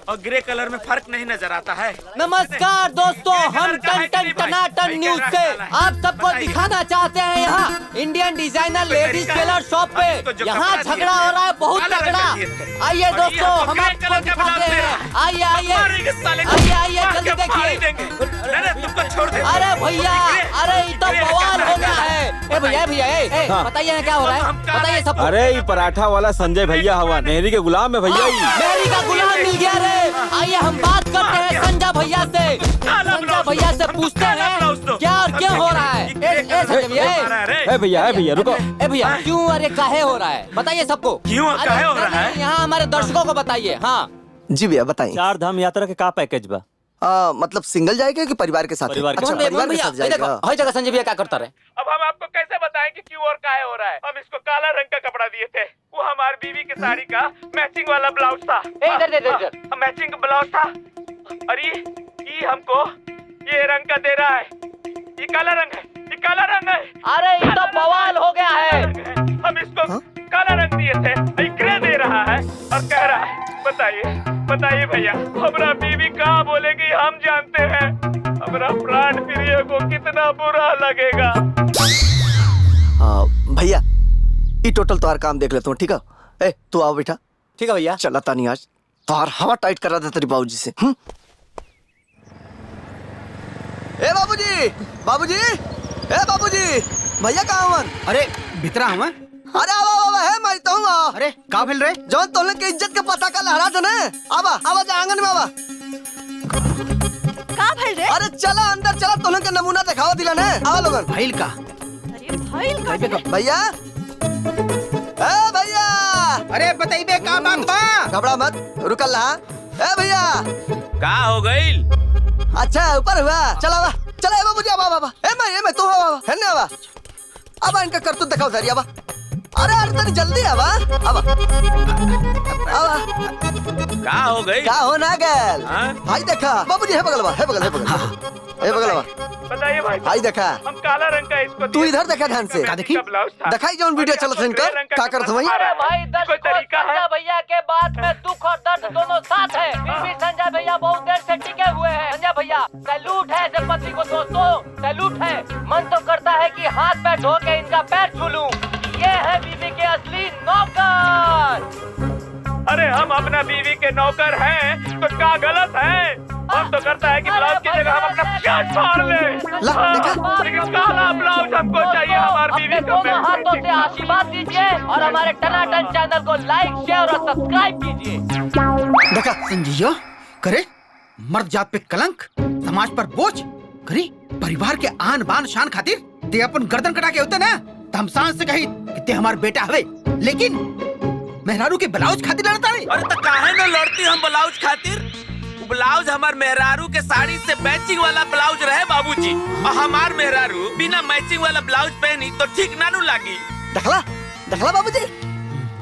और grey colour में फर्क नहीं नजर आता है। नमस्कार दोस्तों, हम टन टनाटन न्यूज से आप सबको दिखाना चाहते हैं यहाँ Indian designer ladies tailor shop पे यहाँ झगड़ा हो रहा है बहुत तगड़ा। आइए दोस्तों, हम आपको दिखाते हैं। आइए आइए आइए आइए, जल्दी देखिए। तुमको छोड़ दे। अरे भैया, अरे ये तो बवाल हो गया है। ए भैया भैया, बताइए क्या हो रहा है, बताइए सब। अरे ये पराठा वाला संजय भैया हवा नेहरी के गुलाम है भैया। नेहरी का गुलाम मिल गया रे। आइए हम बात करते हैं संजय भैया से। संजय भैया से पूछते हैं क्या और क्यों हो रहा है। संजय भैया, भैया रुको। भैया क्यों और ये काहे हो रहा है, बताइए सबको। क्यों और काहे हो रहा है, यहाँ हमारे दर्शकों को बताइए। हाँ जी भैया बताइए। 4 धाम यात्रा के का पैकेज बा? मतलब सिंगल जाएगा कि परिवार के साथ? परिवार के साथ। परिवार के साथ जाएगा। हर जगह संजय भैया क्या करता रहे। अब हम आपको कैसे बताएं कि क्यों और काहे हो रहा है। हम इसको काला रंग का कपड़ा दिए थे, वो हमारी बीवी की साड़ी का मैचिंग वाला ब्लाउज था। मैचिंग ब्लाउज था और ये हमको ये रंग का दे रहा है। ये काला रंग है, ये काला रंग है। अरे ये तो बवाल हो गया है। हम इसको काला रंग दिए थे, ये ग्रे दे रहा है और कह रहा है बताइए भैया, हमारा बीवी कहाँ बोलेगी हम जानते हैं। हमारा प्राण प्रिय को कितना बुरा लगेगा। भैया ये टोटल तुम्हारा काम देख लेता हूँ, ठीक है? ए तू आओ बेटा। ठीक है भैया। चला तानी आज तुम्हार हवा टाइट करा दे तेरी बाबूजी से। ए बाबूजी, बाबूजी, ए बाबूजी, भैया कहाँ हवन? अरे भितरा हूँ। अरे आवा है मैं तो हूँ। अरे का भेल रे? जौन तोहले के इज्जत के पता का लहरा दे ने। आवा जा आंगन में आवा। का भेल रे? अरे चला अंदर चला, तोहले के नमूना दिखावा दिला ने। आवा लोगन। भइल का? अरे भइल का? भैया, ए भैया। अरे बताइए का बात बा? घबरा मत, रुकल रहा। ए भैया का हो गई? अच्छा ऊपर हुआ। चला आवा, चला बाबूजी आवा। ए मैं तू आवा, है ना आवा। अब इनका करतूत दिखाओ सारी। आवा, अरे तनी जल्दी आवा। का हो गई? का हो ना गल? भाई देखा बाबूजी, है बगलवा, है बगलवा। बताइए भाई देखा, हम काला रंग का इसको तू इधर देखा ध्यान से। दिखाई जौन वीडियो चलत है इनका का करत भाई। अरे भाई दर्शकों, संजय भैया के बात में दुख और दर्द दोनों साथ है। फिर भी संजय भैया बहुत देर से टिके हुए हैं। संजय भैया सैल्यूट है ऐसे पति को दोस्तों, सैल्यूट है। मन तो करता है कि हाथ पैर धो के इनका पैर छू लूं। ये है बीवी के असली नौकर। अरे हम अपना बीवी के नौकर हैं तो क्या गलत है? हम तो करता है कि ब्लाउज की जगह हम अपना शर्ट फाड़ ले। लेकिन काला ब्लाउज हमको चाहिए हमारी बीवी को। दोनों हाथों से आशीर्वाद दीजिए और हमारे टनाटन चैनल को लाइक, शेयर और सब्सक्राइब कीजिए। देखा संजीयो करे, मर्द जात पे कलंक, समाज पर बोझ करी, परिवार के आन बान शान खातिर ते अपन गर्दन कटा के होते ना। हम सांस से कही कि ते हमार बेटा हवे, लेकिन मेहरारू के ब्लाउज खातिर लड़ता रे। अरे तो काहे न लड़ती हम ब्लाउज खातिर? ब्लाउज हमार मेहरारू के साड़ी से मैचिंग वाला ब्लाउज रहे बाबूजी, और हमार मेहरारू बिना मैचिंग वाला ब्लाउज पहनी तो ठीक ना लागी। देखला बाबूजी,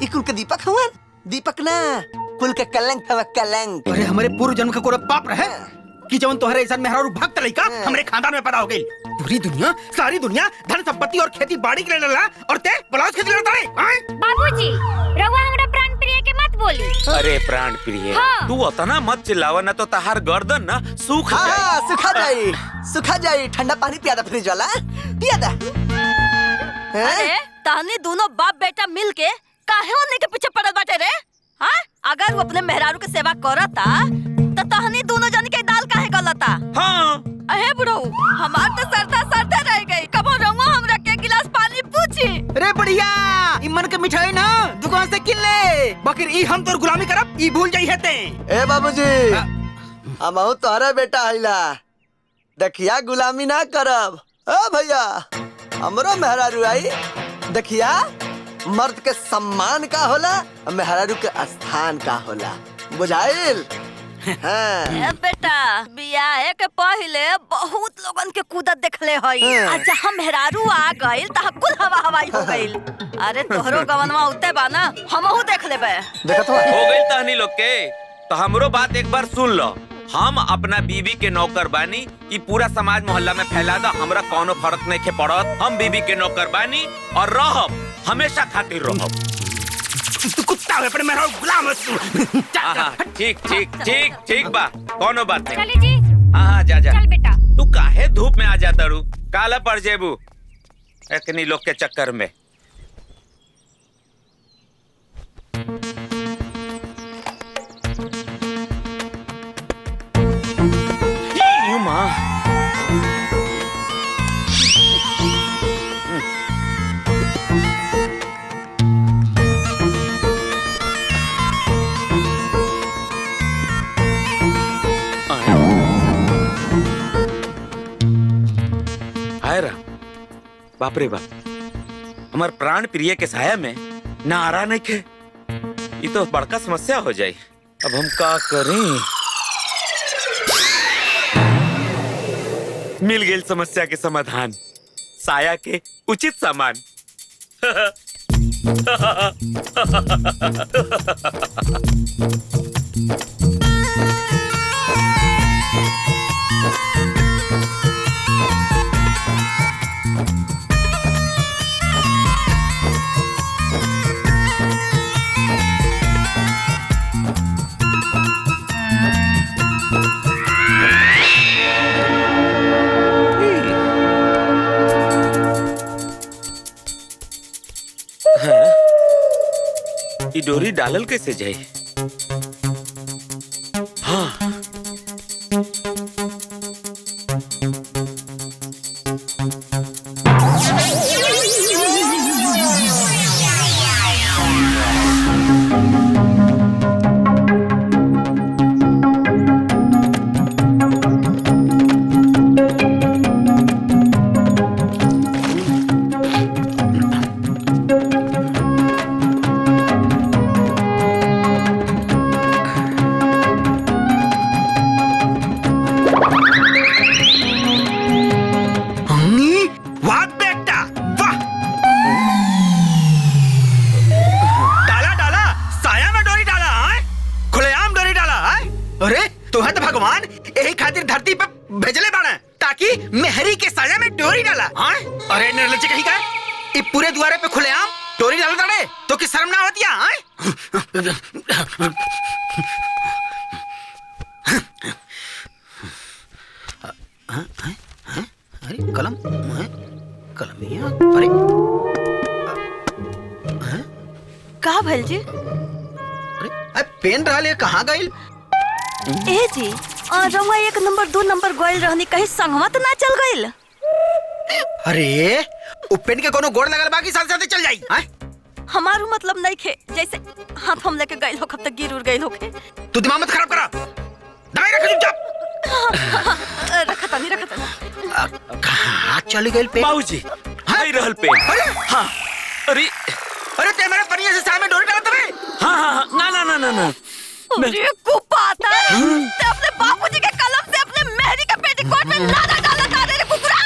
ई कुल के दीपक हुआ। दीपक ना, कुल के कलंक हवा, कलंक। अरे हमारे पूर्व जन्म का कोई पाप रहे कि जवन तोहरे ऐसा मेहरारू भक्त लइका हमरे खानदान में पैदा हो गई। पूरी दुनिया, सारी दुनिया धन संपत्ति और खेती बाड़ी के लिए लड़ा और ते ब्लाउज खरीद लड़ता रे। बाबूजी रउआ हमरा प्राण प्रिय के मत बोली। अरे प्राण प्रिय, तू उतना मत चिल्लावा ना तो तहार गर्दन ना सुखा जाई। ठंडा पानी पिया दा, फ्रिज वाला पिया दा। अरे तहनी दोनों बाप बेटा मिल के काहे उन्हीं के पीछे पड़ल बाटे रे? हाँ, अगर वो अपने मेहरारू के सेवा करता तो तहनी दोनों जन के दाल काहे गलता? हाँ। अहे बुढ़ऊ, हमार तो सरदा रह गई। कबो रंगो हमरा के गिलास पानी पूछी। अरे बढ़िया, इमन के मिठाई ना दुकान से किन ले, बाकी ई हम तोर गुलामी करब ई भूल जाई हेते। ए बाबूजी, हमहु तोहरे बेटा हइला, देखिया गुलामी ना करब। ओ भैया, हमरो मेहरारू आई, देखिया मर्द के सम्मान का होला, मेहरारू के स्थान का होला, बुझाइल? हाँ। बेटा बियाहे के पहले बहुत लोगन के कूदत देखले हई। अच्छा हम मेहरारू आ गइल त कुल हवा हवाई हो गइल। अरे तोहरो गवनवा उते बा ना, हमहू देख लेबे। देखत हो गइल तहनी लोग के, तो हमरो बात एक बार सुन लो। हम अपना बीवी के नौकर बानी, ई पूरा समाज मोहल्ला में फैला दा, हमरा कोनो फर्क नहीं पड़त। हम बीवी के नौकर बानी और रहब, हमेशा खातिर रहब। तू कुत्ता है, अपने मेरा गुलाम है तू। ठीक ठीक ठीक ठीक बा, कोनो बात नहीं। चली जी। हाँ जा जा। चल बेटा। तू काहे धूप में आ जाता रू, काला पड़ जेबू इतनी लोग के चक्कर में। यू माँ, बाप रे बाप, हमार प्राण प्रिय के साया में ना आ रहा नहीं खे, ये तो बड़का समस्या हो जाए। अब हम का करें? मिल गई समस्या के समाधान, साया के उचित सामान। ये डोरी डालल कैसे जाए? हाँ, पेन रहा ले कहाँ गई? ए जी, रंगा 1 नंबर 2 नंबर गोइल रहनी, कहीं संगवा तो ना चल गइल? अरे उ पेन के कोनो गोड़ लगल बाकी साथ साथ चल जाई। हमारू मतलब नहीं खे, जैसे हाथ हम लेके गइल हो कब तक गिर उड़ गइल होखे। तू दिमाग मत खराब करा, दवाई रख चुपचाप। रखता नहीं। कहाँ चली गई पेन? बाबूजी, हाय रहल पेन। हाँ, अरे अरे ते मेरे पनिया से सामने डोरी डाला तबे? हाँ हाँ हाँ, ना ना ना ना ना। अरे कुपाता, ते अपने बापूजी के कलम से अपने मेहरी के पेटीकोट में लादा डाला था रे कुकुरा।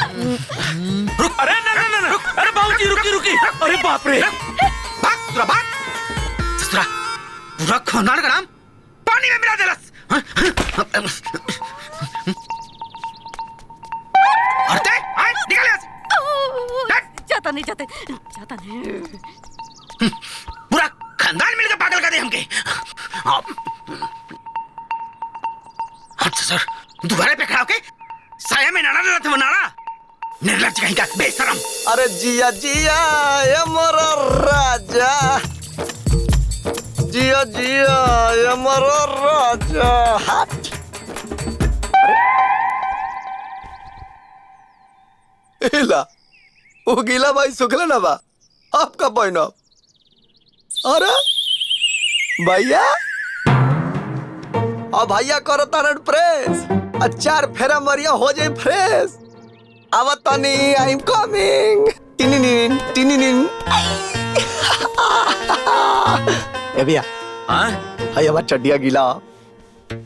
रुक, अरे ना ना ना ना, अरे बाबूजी रुकी रुकी, अरे बाप रे। भाग ससुरा भाग, ससुरा पूरा खानदान का नाम पानी में मिला देलस। अरे आए निकल यहाँ से। जाता नहीं। पूरा खानदान मिलकर पागल कर दे हमके। सर दोबारा पे खड़ा होके साया में नाड़ा डाला था, वो नाड़ा निर्लज्ज कहीं का, बेशरम। अरे जिया जिया ये मोरा राजा, जिया जिया ये मोरा राजा। हट। इला वो गीला भाई सुखले ना बा, आपका पॉइंट ऑफ। अरे भैया, अब भैया करो तारण प्रेस, 4 फेरा मरिया हो जाए फ्रेश। अब तनी आई एम कमिंग। टिनिनिन टिनिनिन। ए भैया, हाँ, हाय हमारा चड्डिया गीला,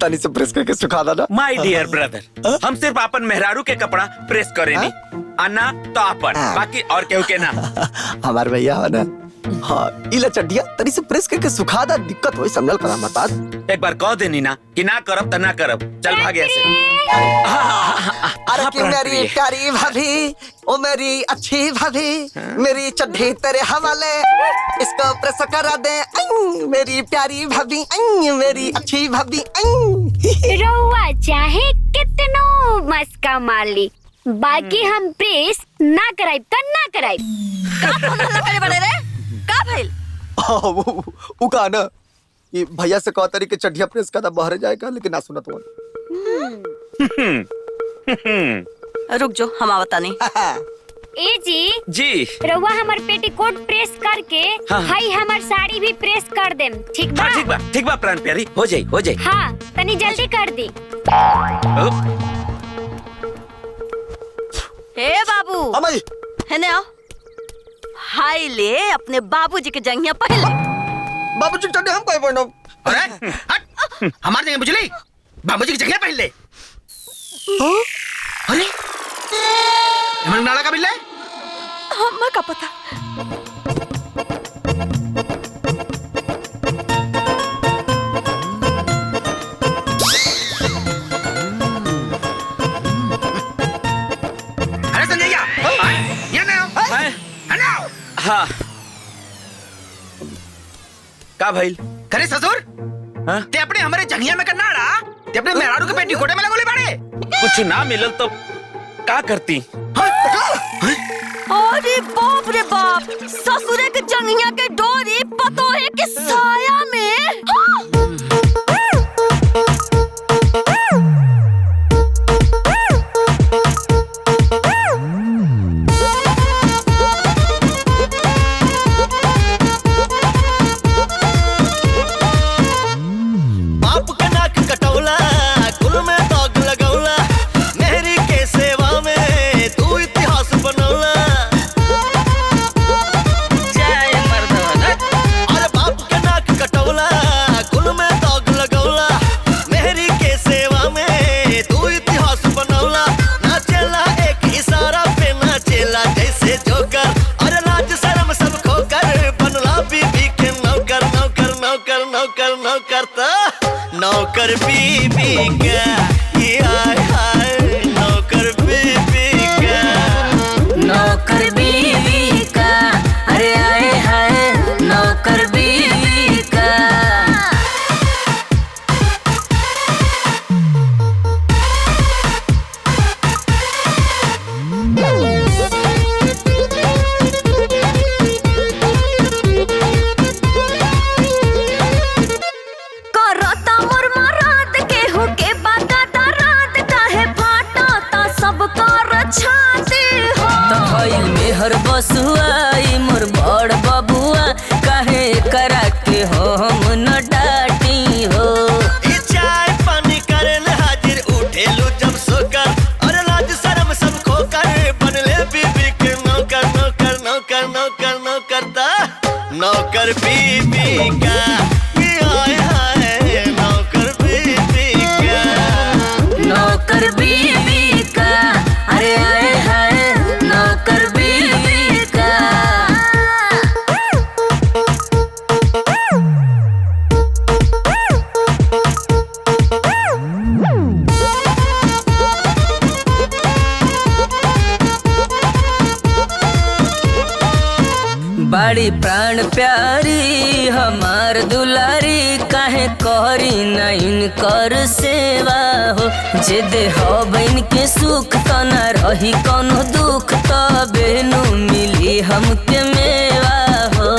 तनी से प्रेस करके सुखा देना। माय डियर ब्रदर, हम सिर्फ अपन मेहरारू के कपड़ा प्रेस करे नहीं, अन्ना तो अपन, बाकी और केहू के ना। हमार भैया हो ना, हाँ इला चड्डिया तरी से प्रेस करके सुखा दा, दिक्कत होई समझल करा मत बात। एक बार कह देनी ना कि ना करब त ना करब, चल भाग यहाँ से। अरे कि मेरी प्यारी भाभी, ओ मेरी अच्छी भाभी, मेरी चड्डी तेरे हवाले, इसको प्रेस करा दे। मेरी प्यारी भाभी, मेरी अच्छी भाभी। रउआ चाहे कितनो मस्का मार ली, बाकी हम प्रेस ना कराइब तो ना कराइब। का फोन हल्ला करे बड़े रे? का भइल? वो का ना ये भैया से कहा तरी के चड्डिया प्रेस का बाहर जाएगा, लेकिन ना सुनत वो। रुक जो, हम आवता नहीं। ए जी रउआ हमर पेटीकोट प्रेस करके हाई हमर साड़ी भी प्रेस कर देम, ठीक बा? हाँ, ठीक बा प्राण प्यारी, हो जाई। हाँ तनी जल्दी कर दी। हे बाबू, अमई हेने आओ। हाय ले अपने बाबूजी के जंगिया पहले। बाबूजी चड्डी हम कहे पहनो। अरे हट, हमारे जगह बुझली, बाबूजी की जगह पहन ले। अरे हमन नाला का बिल्ले? हम्मा का पता। अरे संजय ये ना आओ। हाँ का भइल? करे ससुर, ते अपने हमारे जंगिया में करना रहा, ते अपने मेहरारू के पेटीकोटे में लगोले बाड़े। कुछ ना मिलल तो का करती? अरे बाप रे बाप, ससुरे के जंगिया के डोरी पतोहे के साया में। बाप के नाक कटौला, कुल में दाग लगौला, मेहरी के सेवा में तू इतिहास बनौला। जय मर्दवा। अरे बाप के नाक कटौला, कुल में दाग लगौला, मेहरी के सेवा में तू इतिहास बनौला। नाचेला एक इशारा पे नाचेला जैसे जोकर, अरे लाज शर्म सब खोकर बनला बीबी के नौकर। नौकर नौकर नौकर नौकर ता नौकर बीबी का, ये हाय हाय नौकर बीबी का। नौकर बीवी का, अरे आए हाय नौकर बीवी का। करता मुरमा रात के होके बागाता रात काहे फाटा ता सब कर छाती हो। तो भइल में हर बसुआई मोर बड़ बबुआ, काहे करा के हो हम न डाटी हो। ई चाय पानी करन हाजिर उठेलू जब सोकर, और लाज शर्म सब खोकर बनले बीबी के नौकर। नौकर नौकर नौकर नौकर ता नौकर बीबी का, ये हाय हाय नौकर बीबी का। नौकर बीवी का, अरे आए हाय नौकर बीवी का। बड़ी प्राण प्यारी हमार दुलारी, काहे करी नहीं कर सेवा हो। जे देहब इनके सुख त न रही कोनो दुख, तबे नु मिली हमके मेवा हो।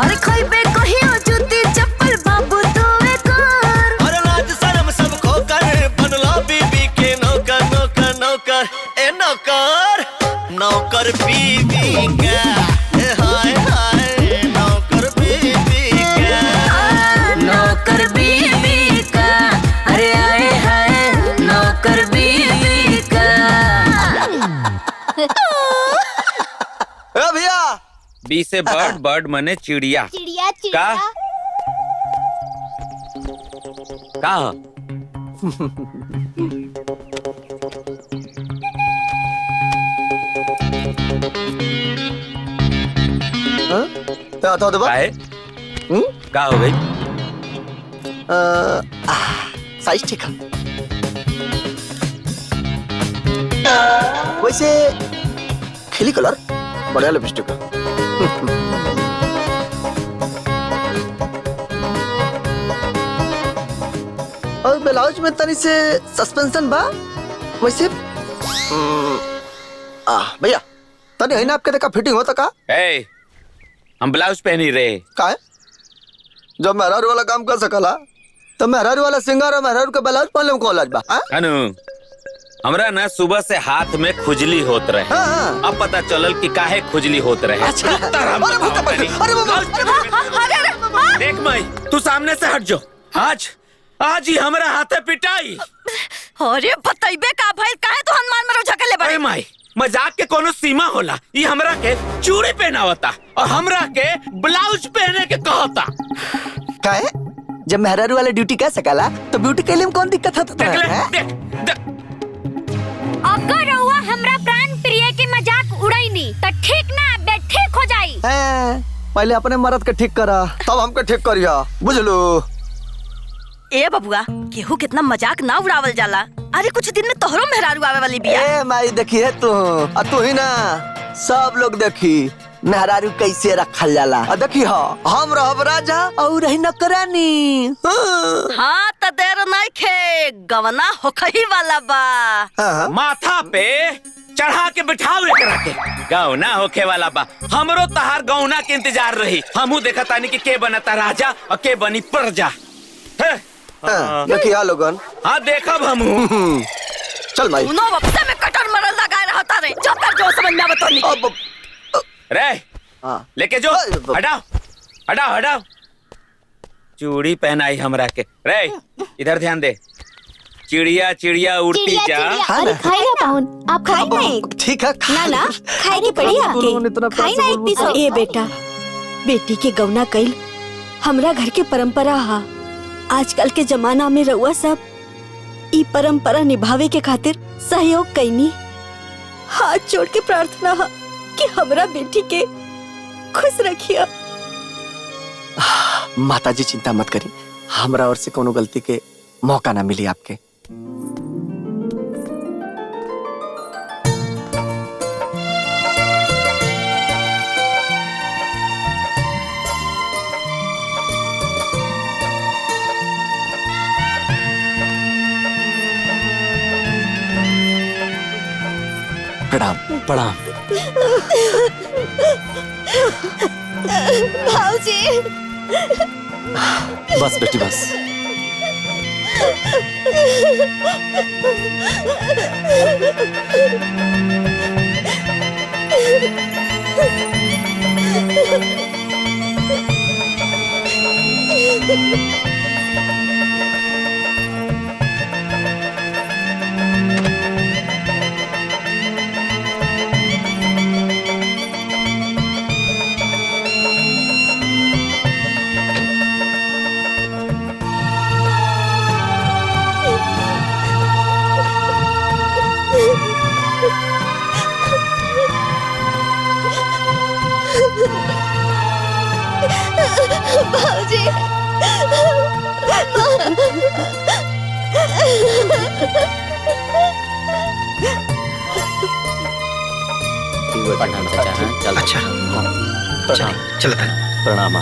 अरे खइबे कहियो जूती चप्पल बाबू तोवे कर, और लाज शर्म सब खोकर बनला बीबी के नौकर। नौकर नौकर ए नौकर नौकर बीबी का, ए हाय हाय नौकर बीबी का। नौकर बीवी का, अरे आए हाय नौकर बीवी का। ए भैया बी से बर्ड, बर्ड मने चिड़िया। चिड़िया का? का? हाँ? तो दबा काहे? का हो गई? साइज ठीक है। वैसे खिली कलर बढ़िया लिपस्टिक है। और ब्लाउज में तनी से सस्पेंशन बा वैसे। भैया तनी है ना आपके देखा फिटिंग होता का? ए, हम ब्लाउज पहन ही रहे। का है? जब मेहरारू वाला काम कर सकला तो मेहरारू वाला सिंगार और मेहरारू का ब्लाउज पहन ले कौन लाज बा? अनु, हमरा ना सुबह से हाथ में खुजली होत रहे। हाँ। अब पता चलल कि काहे खुजली होत रहे। अच्छा। देख माई, तू सामने से हट जो। आज ही हमरा हाथे पिटाई। अरे बताइबे का भाई, काहे तो हनुमान मरो झकले बड़े? अरे माई, मजाक के कोनो सीमा होला। ये हमरा के चूड़ी पहनावता और हमरा के ब्लाउज पहने के कहता। काहे? जब मेहरारू वाला ड्यूटी कर सकला तो ब्यूटी के लिए कौन दिक्कत होता? देख अगर रउआ हमरा प्राण प्रिय के मजाक उड़ाईनी तो ठीक ना बे ठीक हो जाई। पहले अपने मर्द के ठीक करा तब हमके ठीक करिया, बुझलू? ए बबुआ, केहू कितना मजाक ना उड़ावल जाला। अरे कुछ दिन में तोहरो मेहरारू आवे वाली बिया। ए माई देखिए तू ही ना, सब लोग देखी मेहरारू कैसे रखल जाला। देखी हम रहब राजा और रही नौकरानी। हाँ तो देर नहीं खे, गवना होखही वाला बा। माथा पे चढ़ा के बिठाओ एकरा के। गौना होखे वाला बा। हमरो तहार गौना के इंतजार रही। हमहू देखा तानी कि के बनता राजा और के बनी प्रजा। देखिए लोगन। हाँ देखब हमहू। चल भाई। उनो वक्ता में कटर मरल लगाए रहता रे। जब तक जो समझ में आवत रे लेके जो। हटाओ। चूड़ी पहनाई हमरा के। रे इधर ध्यान दे। चिड़िया उड़ती जा। अरे खाएगा पाहुन, आप खाए नहीं? ठीक है। ना खाए के पड़ी आपके। खाई ना एक पीस। ए बेटा, बेटी के गौना कईल हमरा घर के परंपरा हा। आजकल के जमाना में रउआ सब ई परंपरा निभावे के खातिर सहयोग कईनी। हाथ जोड़ के प्रार्थना हा कि हमरा बेटी के खुश रखिया। माताजी चिंता मत करी, हमरा ओर से कोनो गलती के मौका ना मिली आपके। प्रणाम। भाऊजी। बस बेटी बस। भाऊजी। अच्छा चलो प्रणाम।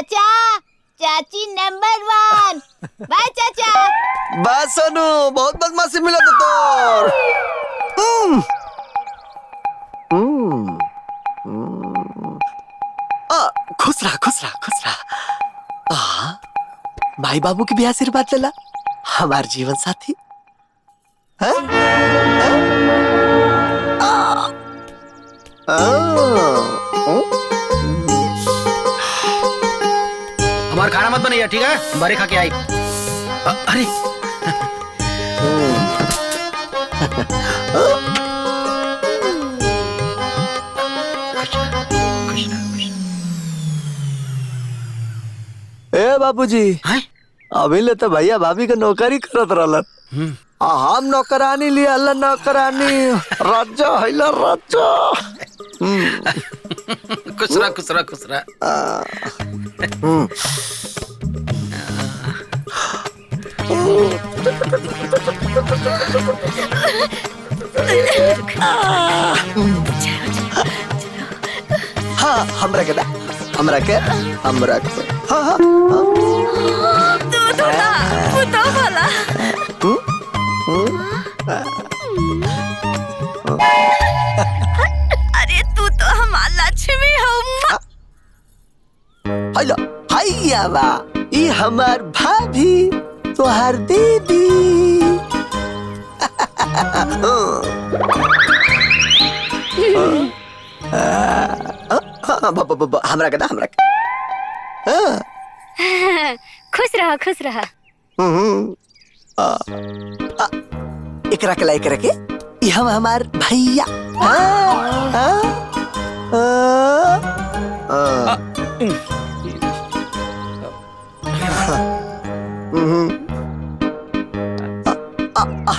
चाचा चाची नंबर 1। बाय चाचा। बस सोनू, बहुत बदमाशी मिला तो तोर। खुश रहा खुश रहा खुश रहा। भाई बाबू की भी आशीर्वाद लेला, हमार जीवन साथी। हमारा खाना मत बनाइए, ठीक है? बारे खा के आई। अरे ए बाबूजी, अभी ले तो भैया भाभी का नौकरी करत रहलन। हम नौकरानी लिया, अल्लाह नौकरानी राजा हैला राजा। खुसरा खुसरा खुसरा। हाँ हमरा के दा, हमरा के हाँ हाँ वाला। अरे तू तो हमार लक्ष्मी हो। हेलो हैया बा, ई हमार भाभी तोहार दीदी। हमरा के दा, हमरा के। खुश रहा खुश रहा। एकरा के ला, एकरा के ई हमार भैया।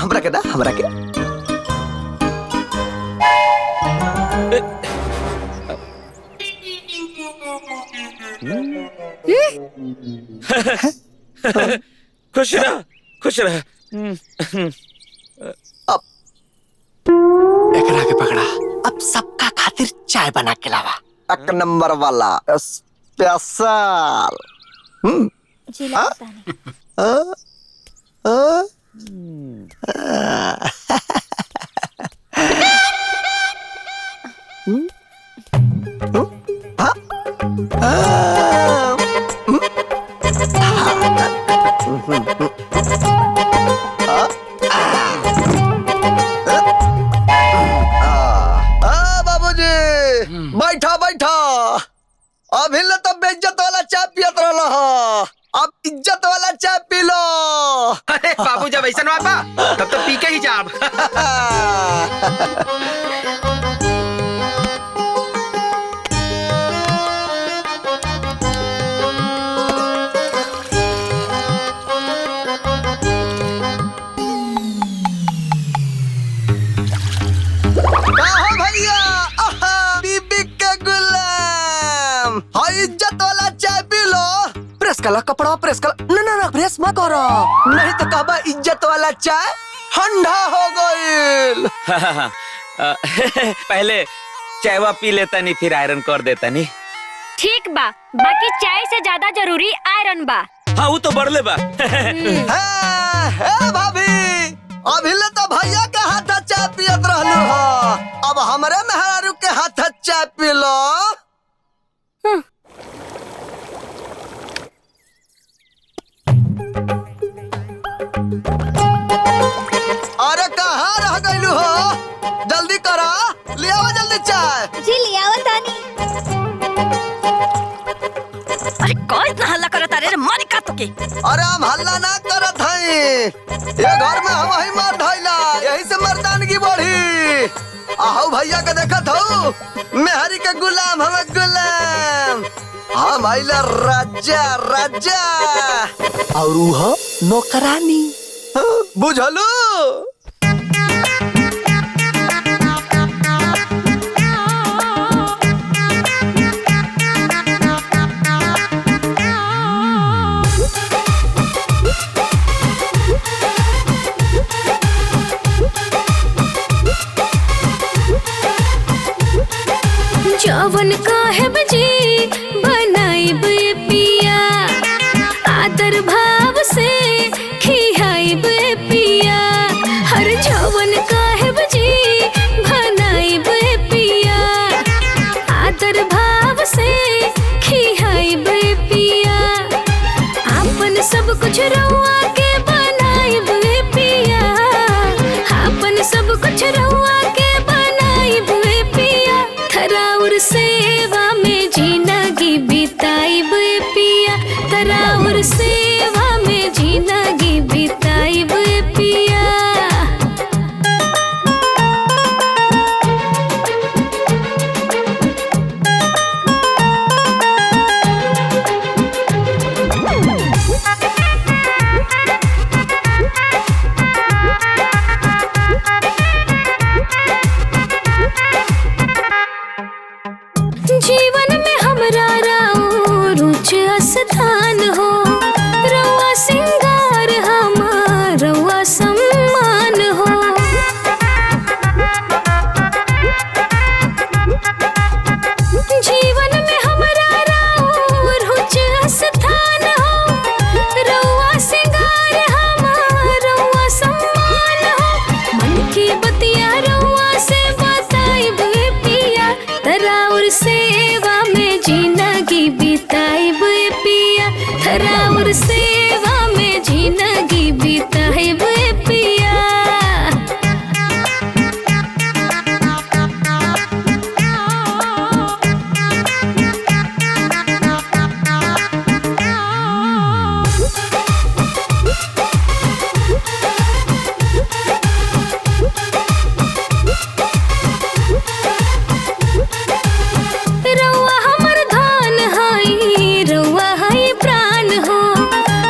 हमरा के दा, हमरा के। खुश रह खुश रह। अब एकरा के पकड़ा, अब सबका खातिर चाय बना के लावा, एक नंबर वाला स्पेशल। जी लगता बैठा बैठा, अभी ले तो बेइज्जत वाला चाय पियत रहला ह, अब इज्जत वाला चाय पी लो। अरे बाबू जब ऐसा ना तब तो पी के ही जाब। इज्जत वाला चाय पी लो। प्रेस कला कपड़ा, प्रेस कला। ना ना ना, प्रेस मत करो, नहीं तो कहबा इज्जत वाला चाय ठंडा हो गईल। पहले चायवा पी लेता नहीं, फिर आयरन कर देता नहीं। ठीक बा, बाकी चाय से ज्यादा जरूरी आयरन बा। हाँ वो तो बढ़ले बा। भाभी, अभी ले तो भैया के हाथ चाय पियत रहलू हो, अब हमरे मेहरारू के हाथ चाय पी लो। अरे कहाँ रह गईलू हो? जल्दी करा, ले आओ जल्दी चाय। जी ले आओ तानी। अरे कौन इतना हल्ला करता रे? मारी का तो के? अरे हम हल्ला ना करत हई, ये घर में हम ही मार धइला, यही से मर्दानगी बढ़ी। आहू भैया के देखत हो, मेहरी के गुलाम, हमें गुलाम। हम आइला राजा राजा, और वो नौकरानी। बुझलू? जवन काहे बजी बनाई पिया रउआ के बनाइब पिया, आपन सब कुछ रउआ के बनाइब पिया, थराउर सेवा में जिंदगी बिताइब पिया, थराउर सेवा में जिंदगी बिताइब पिया। जीवन में हमरा राउर उच्च स्थान हो, रउआ सिंगार हमार रउआ सम्मान हो। जीवन में हमरा राउर उच्च स्थान हो, रउआ सिंगार हमार रउआ सम्मान हो। मन की बतिया रउआ से बताइब पिया, तराउर सेवा में जिंदगी बिताइब पिया, तराउर सेवा में जिंदगी बिताइब पिया। रउआ हमर धान हई, रउआ हई प्राण हो,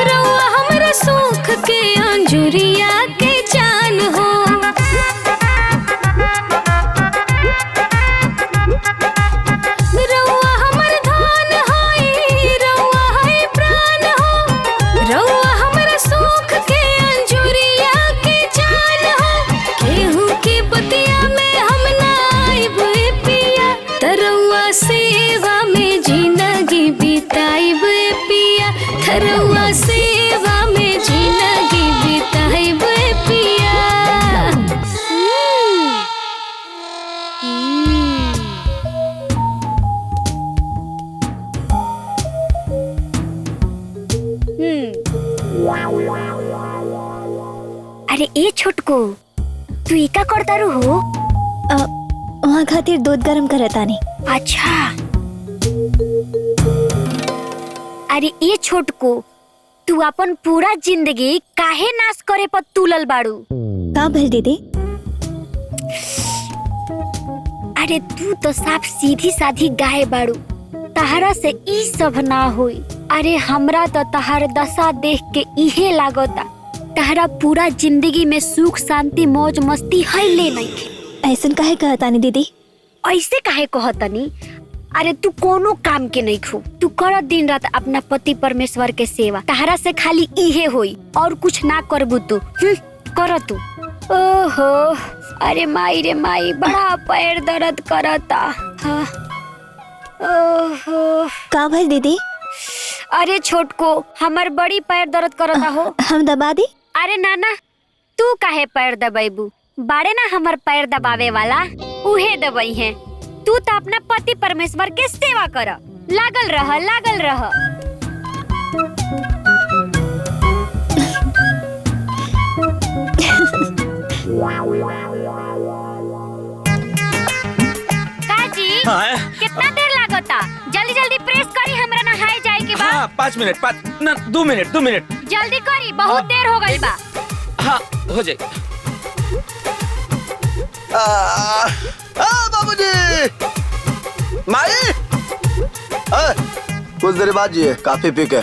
रउआ हमर सुख के अंजुरिया के जान हो। रउआ हमर धान हई, रउआ हई प्राण हो, रउआ हमर सुख के अंजुरिया के जान हो। केहू के बतिया में हम ना आइब पिया, तरउआ सेवा में जिंदगी बिताइब पिया, तरउआ सेवा में जिंदगी बिताइब पिया। अरे ए छोटको, तू इका करतारू हो? वहाँ खातिर दूध गरम करतानी। अच्छा। अरे ए छोटको, तू अपन पूरा जिंदगी काहे नाश करे पर तुलल बाड़ू? का भइल दीदी? अरे तू तो साफ सीधी साधी गाय बाड़ू, तहरा से ई सब ना होई। अरे हमरा तो तहर दशा देख के इहे लागता तहरा पूरा जिंदगी में सुख शांति मौज मस्ती है ले नहीं। ऐसन काहे कहतानी दीदी? ऐसे काहे कहतनी? अरे तू कोनो काम के नहीं खू, तू कर दिन रात अपना पति परमेश्वर के सेवा, तहरा से खाली इहे होई और कुछ ना करबू तू। कर तू। ओहो, अरे माई रे माई, बड़ा पैर दर्द करता। हाँ। ओहो, का भइल दीदी? अरे छोटको, हमर बड़ी पैर दर्द करता हो। हम दबा दी? अरे नाना, तू काहे पैर दबाइबू? बाड़े ना हमर पैर दबावे वाला, उहे दबाई है। तू तो अपना पति परमेश्वर के सेवा कर, लागल रह, लागल रह। काजी, कितना देर लागता? जल्दी जल्दी प्रेस करी, हमरा नहाए जाए के बा। हाँ, 5 मिनट, 2 मिनट। जल्दी करी, बहुत देर हो गई बा। हाँ, हो जाए। बाबूजी, माई, कुछ देर बाद जी काफी पी के।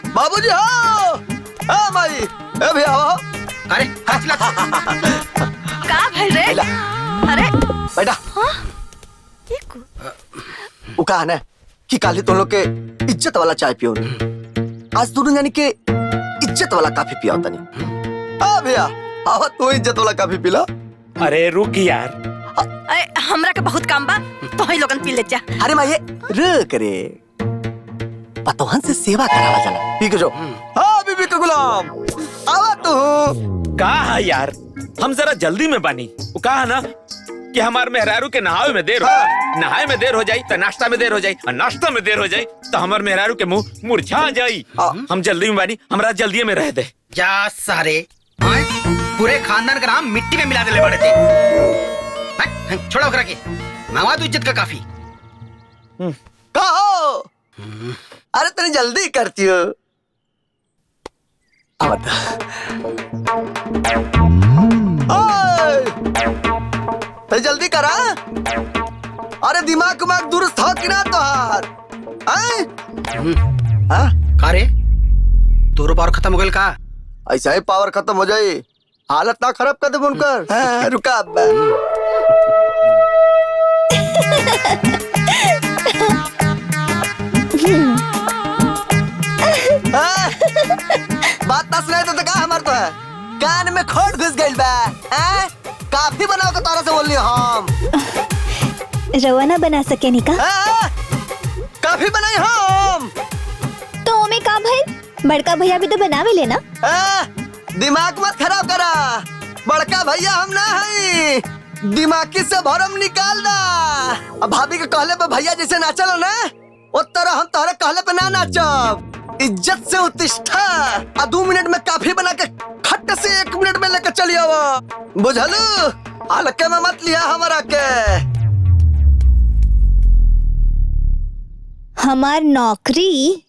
बाबूजी हाँ, माई, ए भैया आओ। अरे का भइल रे? अरे बेटा, वो कहा ना कि काली तुम लोग के इज्जत वाला चाय पियो, आज दोनों यानी के इज्जत वाला काफी पिया होता नहीं। हाँ भैया, आओ तू इज्जत वाला काफी पिला। अरे रुक यार, अरे हमरा के बहुत काम बा, तो ही लोगन पी ले जा। अरे माँ ये रुक रे, पतोहन से सेवा करावा जाना। पी के जो। हाँ बीबी का गुलाम, आवा तू। कहा यार, हम जरा जल्दी में बानी। वो कहा ना कि हमार मेहरारू के नहावे में देर हो जाए, नहाए में देर हो जाए तो नाश्ता में देर हो जाए, और नाश्ता में देर हो जाए तो हमार मेहरारू के मुंह मुरझा जाई। हम जल्दी में बानी, हमरा जल्दी में रह दे। जा सारे पूरे खानदान का नाम मिट्टी में मिला देले बड़े थे। छोड़ो ओकरा के, मावा तू इज्जत का काफी। कहो अरे तेरी जल्दी करती हो। तो जल्दी करा। अरे दिमाग दुरुस्त हो कि ना तोहार? का रे तोरो पावर खत्म हो गइल का? ऐसा ही पावर खत्म हो जाए, हालत ना खराब कर दे उनकर। रुका अब। बात ना सुनाई तो का हमार तो है कान में खोट घुस गइल बा। काफी बनाओ के तारा से बोलनी हम रवाना बना सके निका। काफी बनाई हम तो ओमे का भाई बड़का भैया भी तो बनावे लेना। दिमाग मत खराब करा, बड़का भैया हम ना है, दिमागी से भरम निकाल दा। अब भाभी के कहले पे भैया जैसे नाचल ना वो तरह हम तोहरे कहले पे ना नाचब। इज्जत से उत्तिष्ठा। 2 मिनट में काफी बना के खट से 1 मिनट में लेकर चलिए वो, बुझलू? हल्के में मत लिया हमारा के। हमार नौकरी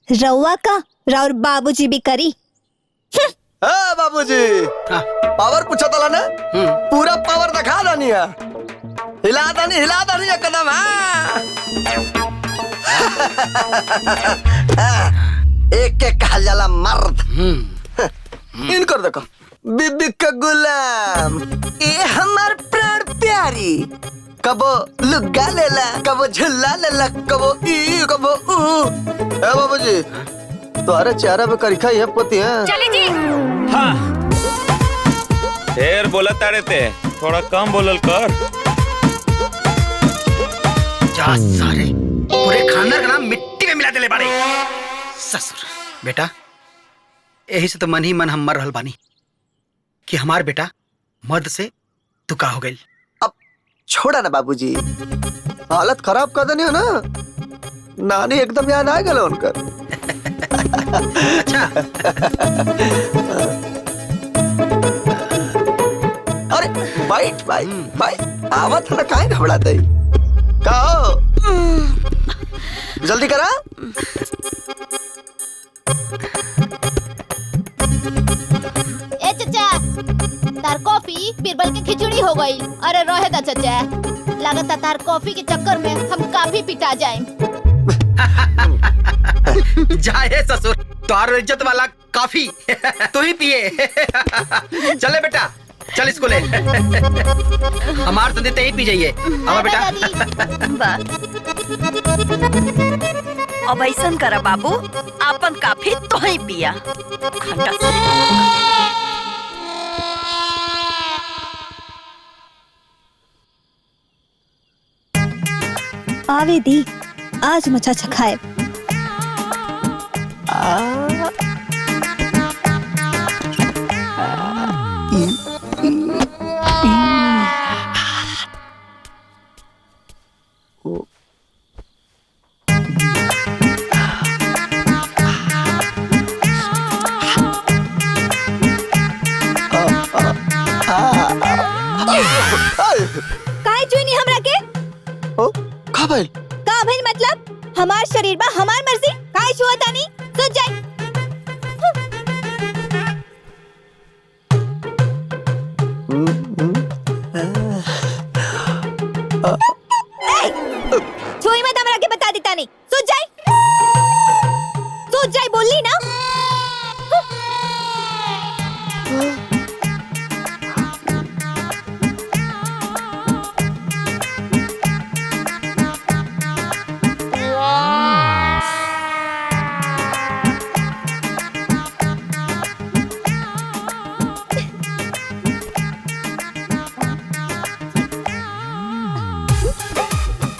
रउआ का राउर बाबूजी भी करी। बाबूजी पावर पूछा था ना, पूरा पावर दिखा दानी है। हिला दानी एकदम। एक एक कहल जाला मर्द। इनकर देखो बीबी का गुलाम, ये हमार प्राण प्यारी। कबो लुग्गा लेला, कबो झुल्ला लेला, कबो ई कबो ऊ। ए बाबूजी तुम्हारे चेहरा पे करिखा ये पोती है। चले जी। हाँ ढेर बोला तारे ते, थोड़ा कम बोलल कर। जा सारे पूरे खानदान का नाम मिट्टी में मिला देले बाड़े। ससुर बेटा यही से तो मन ही मन हम मर रहल बानी कि हमार बेटा मर्द से दुका हो गई। अब छोड़ा ना बाबूजी, हालत खराब कर देनी हो ना। नानी एकदम याद आ गया उनका। अच्छा अरे बैठ भाई भाई, आवत ना काहे घबराते? कहो जल्दी करा। ए चचा तार कॉफी बीरबल के खिचड़ी हो गई। अरे रहेगा चचा, लागत तार कॉफी के चक्कर में हम काफी पिटा जाएं। जाए ससुर, तार इज्जत वाला काफी तू ही पिए। चले बेटा चल स्कूल। हमार संदे ते ही पी जाइए। अब बेटा अब ऐसन करा बाबू, आपन काफी तो ही पिया। आवे दी आज मचा छखाए। काहे जोनी हमरा के? का भाई? का भाई मतलब हमार शरीर बा हमार मर्जी, काहे छुआ तानी? सोच जाए। छुई मत हमरा के बता देता नहीं। सोच जाए बोली ना।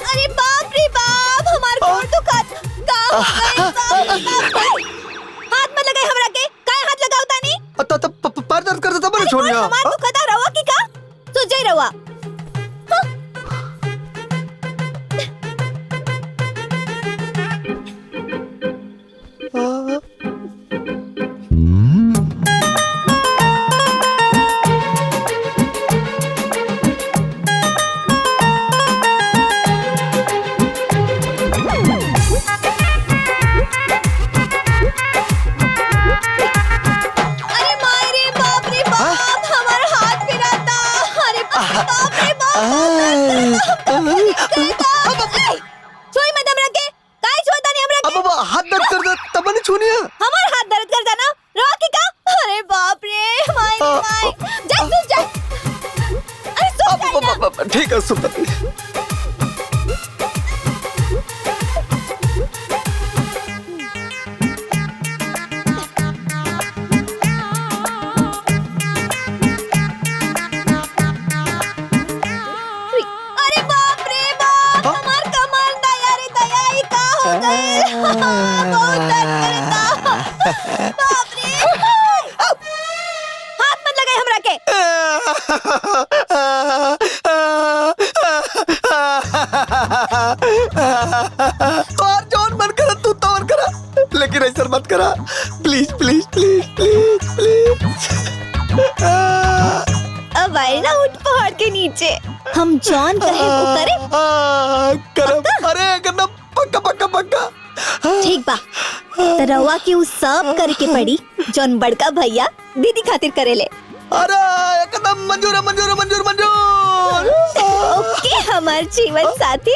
अरे बाप रे बाप, हमार गोड़ दुखत। हाथ मत लगाई हमरा के, काहे हाथ लगाओ तानी? तो पैर दर्द कर देता बने छोड़िया। हमार दुखत रवा की का? सोच जाई रवा। हमार हाथ दर्द कर जाना रॉकी का। अरे बाप रे माय माय जा तू जा। अरे सो जा। ठीक है सुन। अरे बाप रे बाप हमार कमर दया रे दया ही का हो गई। बहुत दर्द करता। बाप रे हाथ मत लगाए हमरा के। और जौन मन करा तू तो मन करा, लेकिन ऐसा मत करा please please please please please. अब आए ना उठ पहाड़ के नीचे। हम जॉन कहे वो करे। करब। अरे एकदम पक्का पक्का पक्का। ठीक बा तो रवा की उस सब करके पड़ी जॉन बड़का भैया दीदी खातिर करेले। अरे एकदम मंजूर है, मंजूर है, मंजूर मंजूर। ओके हमार जीवन साथी।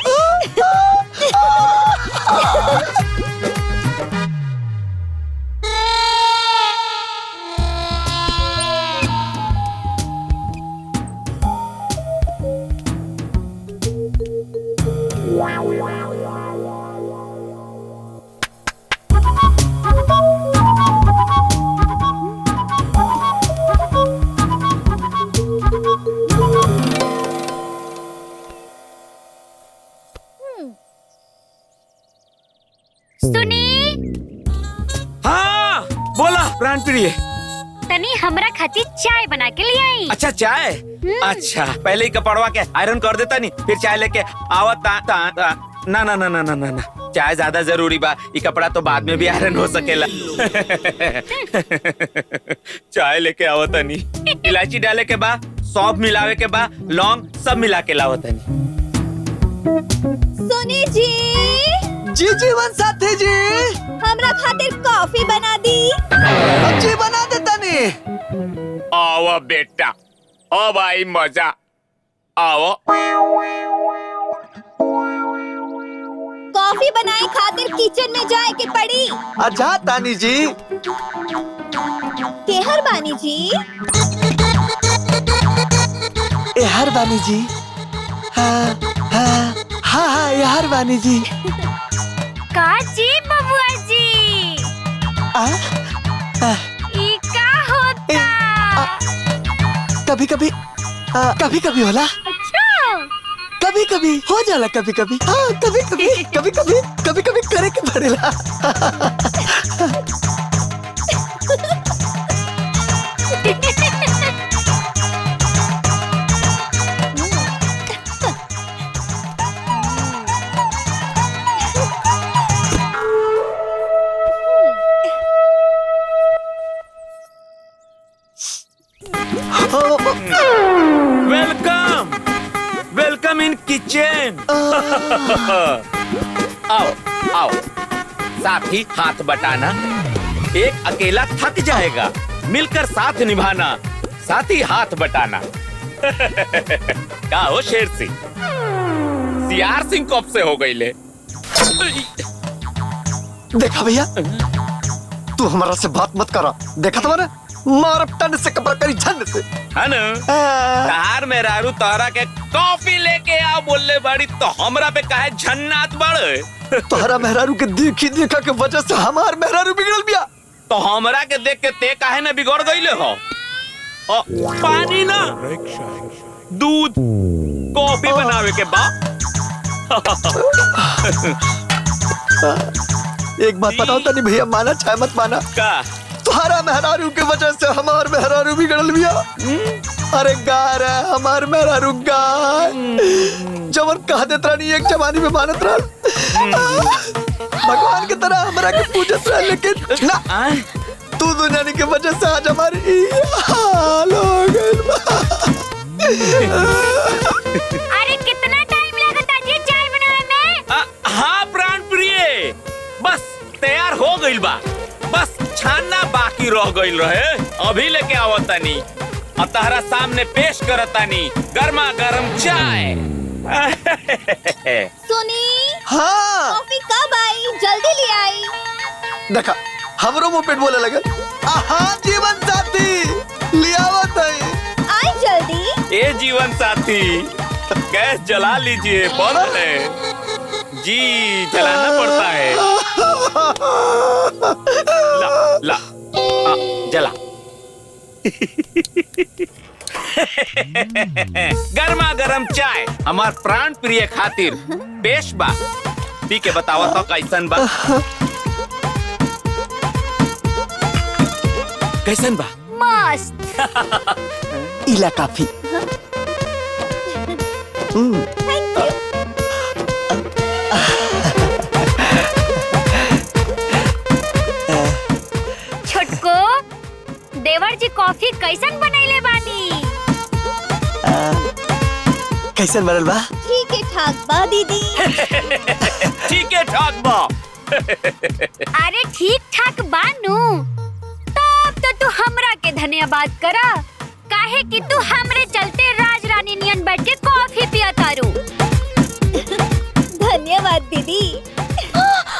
हाँ बोला प्राण प्रिय। तनी हमरा खातिर चाय बना के ले आई। अच्छा चाय। अच्छा पहले ही कपड़वा के आयरन कर देता नहीं, फिर चाय लेके आवत ना ना ना ना ना ना ना चाय ज्यादा जरूरी बा। ये कपड़ा तो बाद में भी आयरन हो सकेला। चाय लेके आवत नहीं, इलायची डाले के बा, सौंफ मिलावे के बा, लौंग सब मिला के लावत नहीं। सोनी जी जी जीवन साथी जी हमरा खातिर कॉफी बना दी। जी बना देता नहीं। आओ बेटा, ओ भाई मजा आओ। कॉफी बनाए खातिर किचन में जाए के पड़ी। अच्छा तानी जी। केहर बानी जी। यार बानी जी। हाँ हाँ हाँ हाँ यार बानी जी। का जी बबुआ जी ई का होता? कभी कभी कभी कभी होला। अच्छा कभी कभी हो जाला, कभी कभी हाँ कभी कभी कभी कभी कभी कभी करे के पड़ेला। Welcome welcome in kitchen. आओ आओ साथी हाथ बटाना। एक अकेला थक जाएगा, मिलकर साथ निभाना, साथी हाथ बटाना। का हो शेर सिंह, सियार सिंह कब से हो गई ले? देखा भैया तू हमारा से बात मत करा। देखा तुम्हारा मार टन से कपड़ा करी झंड से है ना। तार मेहरारू तारा के कॉफी लेके आओ बोलले बड़ी तो हमरा पे काहे झन्नात बड़। तोहरा मेहरारू के देखी देखा के वजह से हमार मेहरारू बिगड़ल बिया। तो हमरा के देख के ते काहे न बिगड़ गईले हो? पानी ना दूध कॉफी बनावे के बा। एक बात बताओ तनी भैया, माना चाहे मत माना, का तुम्हारा मेहरारू के वजह से हमार मेहरारू बिगड़ल बिया। अरे गाय रे हमार मेहरारू गाय, जबर कह देत रानी एक जवानी में मानत रहा, भगवान की तरह हमरा के पूजत रहा, लेकिन ना तू दुनिया की वजह से आज हमारी हाल हो गइल बा। अरे कितना टाइम लगता जी चाय बनाने में? हाँ प्राण प्रिय, बस तैयार हो गइल बा, बस छानना बाकी रह गइल रहे। अभी लेके आवतानी और तहरा सामने पेश करतानी गर्मा गर्म चाय। सुनी हाँ कॉफी कब आई? जल्दी ले आई। देखा हमरो मुंह पेट बोले लगे। हाँ जीवन साथी लियावत है। आई जल्दी। ए जीवन साथी गैस जला लीजिए, बंद है जी, जलाना पड़ता है। ला जला। गर्मा गरम चाय हमार प्राण प्रिय खातिर पेश बा, पी के बतावा तो कैसन बा। कैसन बा? मस्त। इला काफी। Thank you. छोटको देवर जी कॉफी कैसन बनैले बानी? कैसन बनल बा? ठीक है ठाक बा दीदी। ठीक है ठाक बा। अरे ठीक ठाक बानू, तब तो तू हमरा के धन्यवाद करा, काहे कि तू हमरे चलते राज रानी नियन बैठ के कॉफी पिया तारू। धन्यवाद दीदी।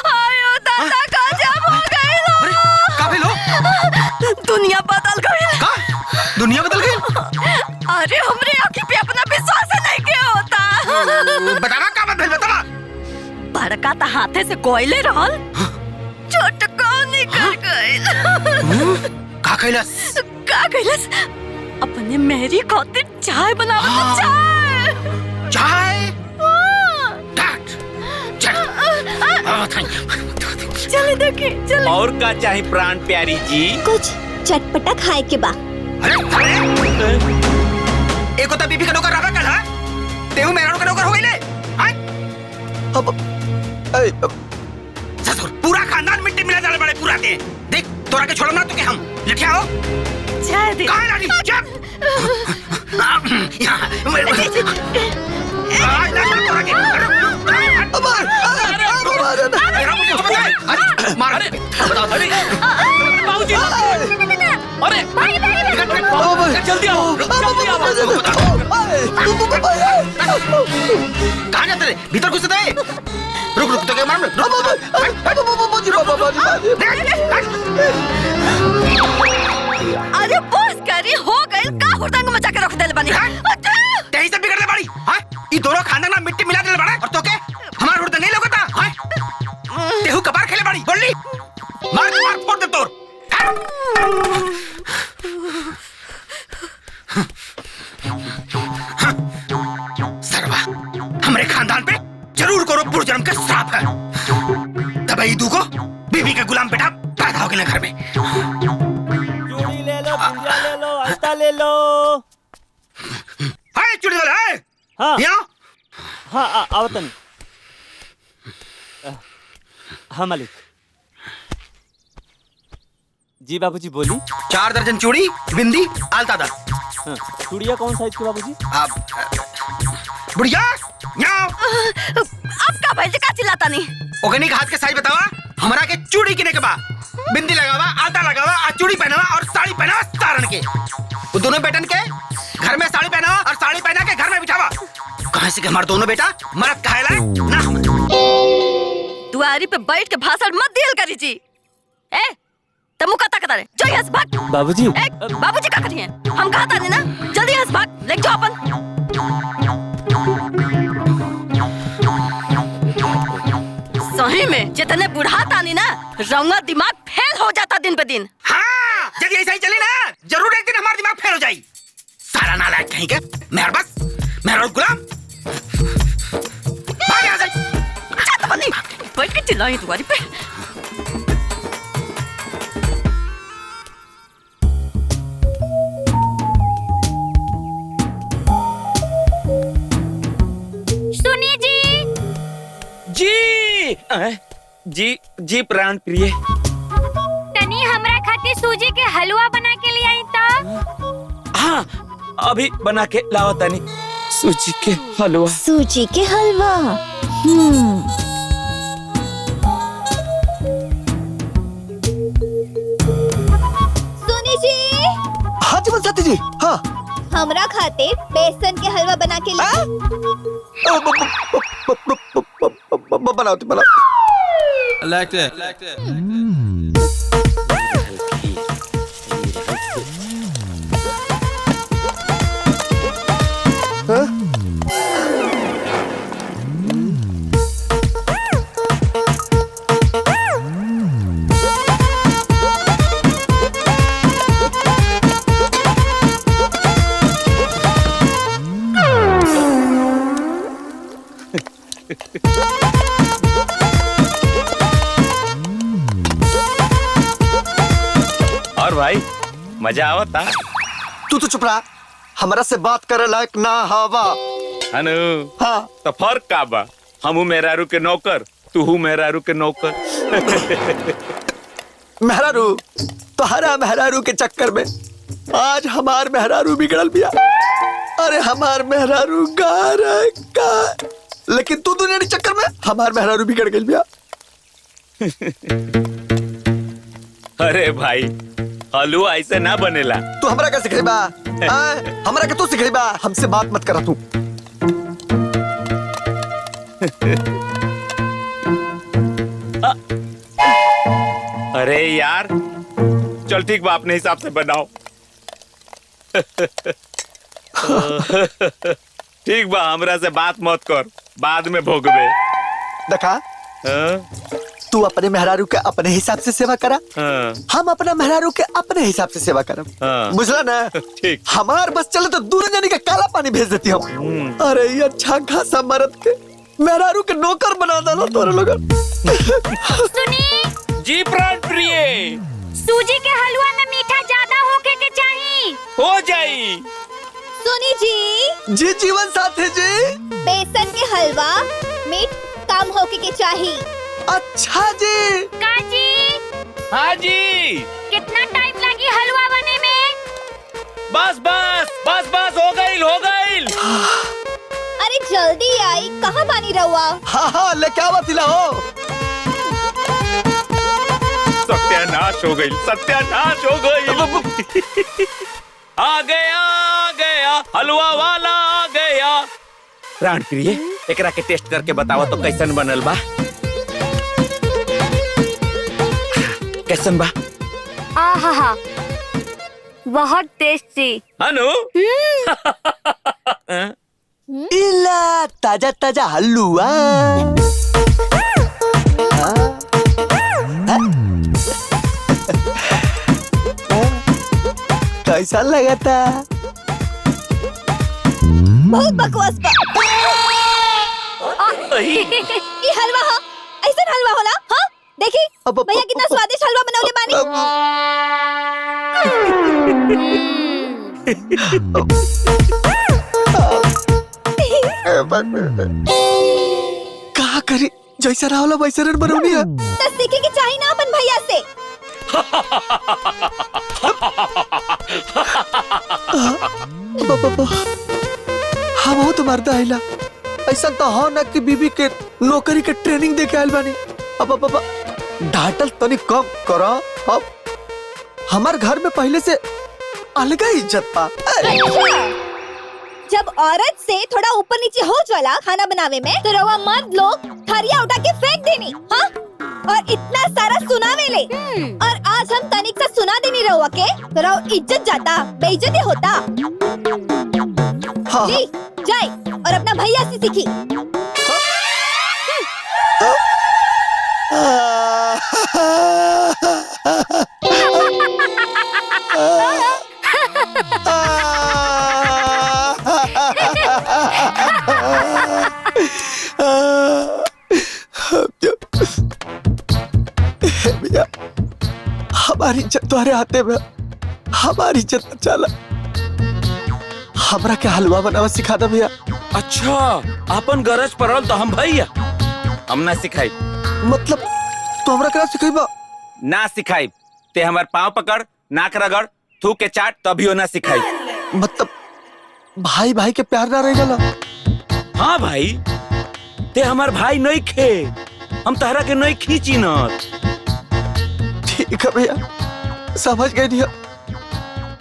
आयो दादा गजब हो गई लो। अरे का भेलो? दुनिया बदल गई। का दुनिया बदल गई? अरे हमरे आँखी पे अपना विश्वास नहीं के होता। बतावा का बात भेल, बतावा। बड़का तो हाथे से कोयले रहल, छोटका निकल गइल। का कैलस? का कैलस? अपने मेरी खातिर चाय बनावत। चाय चाय चले देखे चले। और का चाहे प्राण प्यारी जी? कुछ चटपटा खाए के बा। अरे एको तो बीबी का नौकर रहा कल, तेहू मेहरारू का नौकर हो गइले। ससुर पूरा खानदान मिट्टी मिला डाले बड़े पूरा के। देख तोरा के छोड़ो ना तो के हम लिखिया हो। चाय दे। कहां लागी? चुप। आज ना तोरा के मार। अरे बताओ। अरे बाबूजी, अरे जल्दी आओ, जल्दी आओ। कहाँ जाते रे? भीतर घुस गए। रुक रुक तो क्या मार। अरे बस करी हो गई का हुड़दंग मचा के रख देले बनी। तेही से बिगड़ ले बड़ी। हां ई दोनों खानदान में मिट्टी मिला देले बड़ा और तो के हमार हुड़दंग नहीं लगता। हां तेहू कबार खेले बड़ी बोली मार मार फोड़ दे तोर। सरवा हमारे खानदान पे जरूर करो पूर्वजन्म का श्राप है। तभी दूको बीबी का गुलाम बेटा पैदा हो गया घर में। चूड़ी ले लो, पुंजा ले लो, आटा ले लो। हाय चूड़ी वाला है। हाँ यहाँ हाँ आवतन। हाँ मालिक जी। बाबूजी बोली। 4 दर्जन चूड़ी, बिंदी, आलता दर। हाँ, चूड़िया कौन साइज की बाबूजी? बुढ़िया अब का भाई का चिल्लाता नहीं। ओगनी का हाथ के साइज बतावा। हमारा के चूड़ी किने के बा, बिंदी लगावा, आलता लगावा, आ चूड़ी पहनावा और साड़ी पहनावा सारण के। वो दोनों बेटन के घर में साड़ी पहनावा और साड़ी पहना के घर में बिठावा। कहां से के हमारे दोनों बेटा मर्द कहला ना। दुआरी पे बैठ के भाषण मत दियल करी जी। ए तमु कता कता रे जो यस भाग। बाबूजी बाबूजी का करिए हम कहा था ना जल्दी यस भाग लेके जाओ अपन। सही में जितने बुढ़ा तानी ना रंगा दिमाग फेल हो जाता दिन पे दिन। हाँ जब ऐसा ही चले ना जरूर एक दिन हमारा दिमाग फेल हो जाए। सारा नालायक कहीं के मेहर बस मेहर गुलाम भाग यहाँ से। चाहता बनी बैठ के चिल्लाई दुआरी पे। सुनी जी। जी जी जी प्राण प्रिय। तनी हमरा खातिर सूजी के हलवा बना के ले आई तो। हाँ अभी बना के लाओ तनी सूजी के हलवा। सूजी के हलवा। सुनी जी। हाँ जीवन साथी जी। हाँ हमरा खातिर बेसन के हलवा बना के ले। बनाओ तो बनाओ। और भाई मजा आवता? तू तो चुप रहा, हमरा से बात करे लायक ना हवा। अनु हाँ तो फर्क का बा? हम मेहरारू के नौकर, तू हूँ मेहरारू के नौकर। मेहरारू तोहरा मेहरारू के चक्कर में आज हमार मेहरारू बिगड़ल बिया। अरे हमार मेहरारू का लेकिन तू दुनिया के चक्कर में हमार मेहरारू बिगड़ गई बिया। अरे भाई हलवा ऐसे ना बनेला। तू हमरा का सिखैबा? हमरा के तू सिखैबा? हमसे बात मत करा तू। अरे यार चल ठीक बा, अपने हिसाब से बनाओ। ठीक बा, हमरा से बात मत कर, बाद में भोगबे। देखा तू अपने मेहरारू के अपने हिसाब से सेवा करा, हम अपना मेहरारू के अपने हिसाब से सेवा करब। बुझला ना? ठीक। हमार बस चले तो दोनों जनी का काला पानी भेज देती हम। अरे ये अच्छा खासा मर्द के मेहरारू के नौकर बना डाला तोरे लोग। सुनी जी प्राण प्रिय, सूजी के हलवा में मीठा ज्यादा होके के चाहिए। हो जाई। सुनी जी। जी जीवन साथी जी। बेसन के हलवा मीठ कम होके के चाहिए। अच्छा जी। काजी हाँ जी। कितना टाइम लगी हलवा बने में? बस बस बस बस हो गई हो गई। अरे जल्दी आई, कहाँ बानी रहुआ? हाँ हाँ लेके आवा तिला हो। सत्यानाश हो गई, सत्यानाश हो गई। आ गया हलवा वाला आ गया। प्राण प्रिय एकरा के टेस्ट करके बतावा तो कैसन बनल बा? कैसन बा? आहा बहुत टेस्टी। अनु इला ताजा ताजा हलवा। कैसा लगा था? बहुत बकवास बा। ये हलवा हा? ऐसा हलवा होला? हाँ देखी भैया कितना स्वादिष्ट हलवा बनौले बानी। कहा करी जैसा राहुल वैसा रन बनौनी है। तो सीखे के चाहिए ना अपन भैया से। हम हो तुम्हार दाहिला ऐसा तो हो ना कि बीबी के नौकरी के ट्रेनिंग दे के आयल बानी। अब डांटल तनी कम करो। अब हमार घर में पहले से अलग ही इज्जत पा। अच्छा जब औरत से थोड़ा ऊपर नीचे हो जाला खाना बनावे में तो रवा मर्द लोग थरिया उठा के फेंक देनी। हाँ और इतना सारा सुनावे ले। और आज हम तनिक सा सुना देनी रहुआ के तो रहो इज्जत जाता बेइज्जती होता। हाँ। जी जाए और अपना भैया से सीखी। भैया हमारी इज्जत तुम्हारे हाथे में, हमारी इज्जत न चला। हमरा के हलवा बनावा सिखा दे भैया। अच्छा अपन गरज पड़ल तो हम भैया हम ना सिखाई। मतलब तो हमरा के सिखाइबा? ना सिखाई ते हमार पाँव पकड़ नाक रगड़ थूक के चाट तभी ना सिखाई। मतलब भाई भाई के प्यार ना रहेगा। हाँ भाई ते हमार भाई नहीं खे, हम तहरा के नहीं खींची न। ठीक है भैया समझ गए नहीं।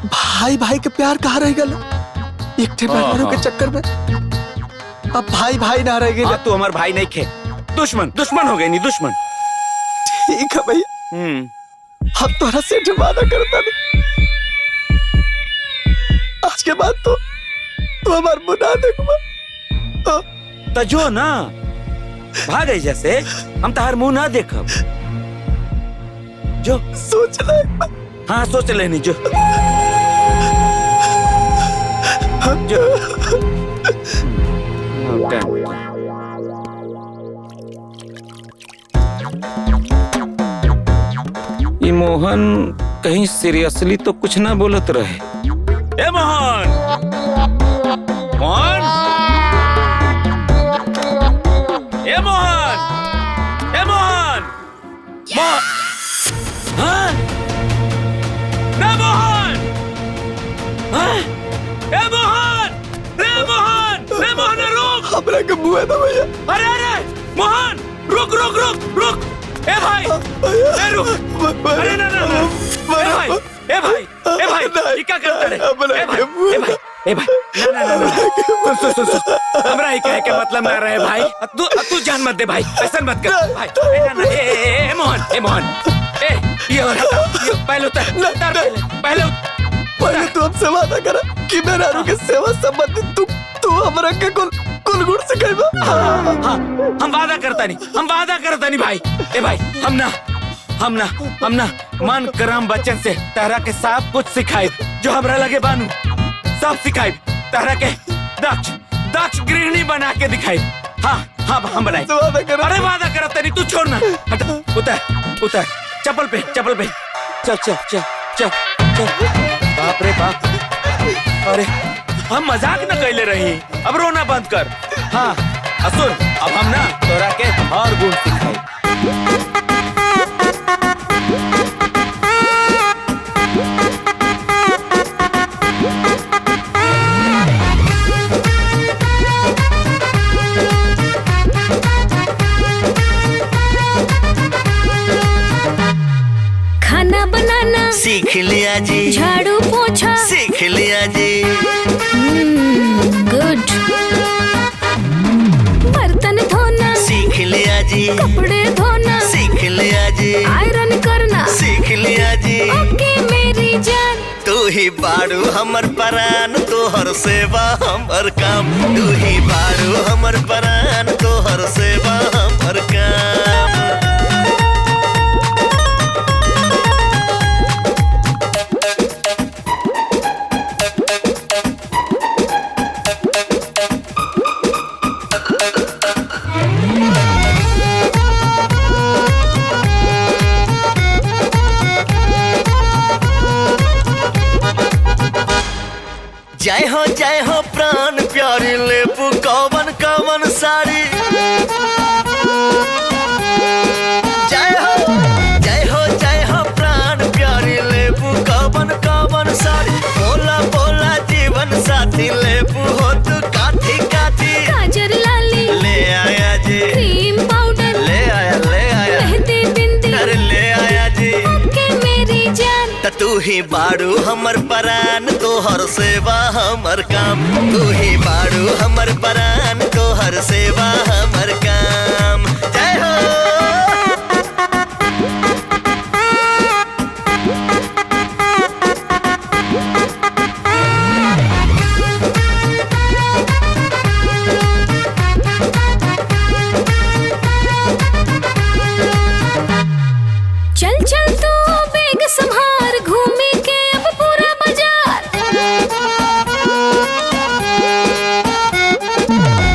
भाई भाई के प्यार कहाँ रह गया? एक मेहमानों के चक्कर में अब भाई भाई ना रह गया। तू हमार भाई नहीं खे, दुश्मन दुश्मन हो गए नहीं दुश्मन। ठीक है भैया, हम तोरा से वादा करता नहीं, आज के बाद तो हमार मुना देखबा। तो जो ना भागे जैसे हम तहार मुंह ना देखब। जो सोच ले। हाँ सोच लेनी जो जो ये मोहन कहीं सीरियसली तो कुछ ना बोलत रहे। ए मोहन, मोहन, ए मोहन, ए मोहन, हाँ? रे मोहन, हाँ? ए मोहन, रे मोहन, रे मोहन रुक! हमरा के बुआ था भैया। अरे अरे मोहन रुक रुक रुक रुक! ए भाई, ए रुक! अरे ना ना ना! ए भाई, ए भाई, ए भाई, ये क्या करता है? ए भाई, ए भाई, ए भाई, ना ना ना! सुन सुन सुन! हमरा ही कहे के मतलब ना रहे भाई। तू जान मत दे भाई, ऐसा मत कर भाई। ए ना ना! ए मोहन, ए मोहन! ए ये और पहले उतर, पहले तू हमसे वादा करा कि मेरा आरू के सेवा संबंधित तू हमरा के कुल गुण सिखाइबा। हाँ, हम वादा करता नहीं भाई। ए भाई, हम ना मन करम बच्चन से तारा के सब कुछ सिखाए जो हमरा लगे बानू, सब सिखाए तारा के दक्ष गृहिणी बना के दिखाए। हाँ हम बनाए। अरे वादा करता नहीं, तू छोड़ ना। हट, उतर चप्पल पे चल। बाप रे बाप! अरे हम मजाक न कैले रही, अब रोना बंद कर। हाँ सुन, अब हम ना तोरा के और गुण सिखाई। खाना बनाना सीख लिया जी, झाड़ू पोछा सीख लिया जी, गुड। बर्तन धोना सीख लिया जी, कपड़े धोना सीख लिया जी, आयरन करना सीख लिया जी। ओके मेरी जान, तू ही बारू हमर परान, तोहर सेवा हमर काम। तू ही बारू हमर परान, तोहर सेवा हमर काम। जय हो प्राण प्यारी, लेबू कवन साड़ी। जय हो प्राण प्यारी, लेबू कवन साड़ी। बोला जीवन साथी, लेबू हो तू काठी। गाजर लाली ले आया जी, क्रीम पाउडर ले आया मेहंदी बिंदी, अरे ले आया जी। ओके मेरी जान, तू ही बारू हमर परान, तोहर सेवा हमर काम। तू ही बारू हमर परान, तोहर सेवा हमर काम। जय हो। चल तू बेग संभार, घूमे के अब पूरा बाजार।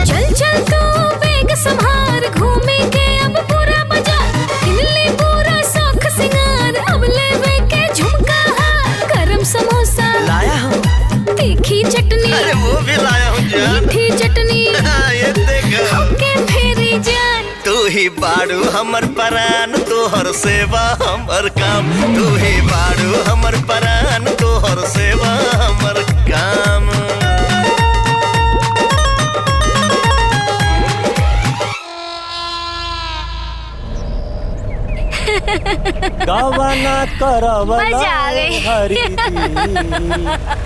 चल तू बेग संभार, घूमे के अब पूरा बाजार। किनले पूरा शौक सिंगार, अब लेवे के झुमका हार। गरम समोसा लाया हूँ, तीखी चटनी, अरे वो भी लाया हूँ जान। मीठी चटनी, ये देखो। ओके मेरी जान, तू ही बारू हमर परान, तोहर सेवा हमर काम। तू ही बारू हमर परान, तोहर सेवा हमर काम। गवाना करवला मजा आ गई। हरी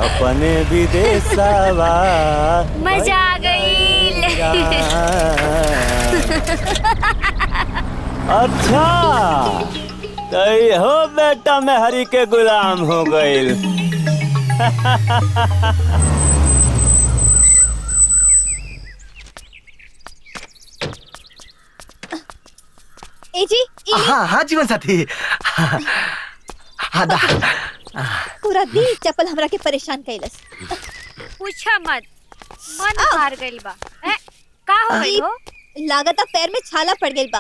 अपने विदेशवा मजा आ गई। अच्छा तो हो बेटा मैं हरी के गुलाम हो गई। ए जी हाँ हाँ जीवन साथी। हाँ दा। पूरा दिन चप्पल हमरा के परेशान कैलस। पूछा मत, मन हार गइल बा। का हो गइल हो? लागता पैर में छाला पड़ गइल बा।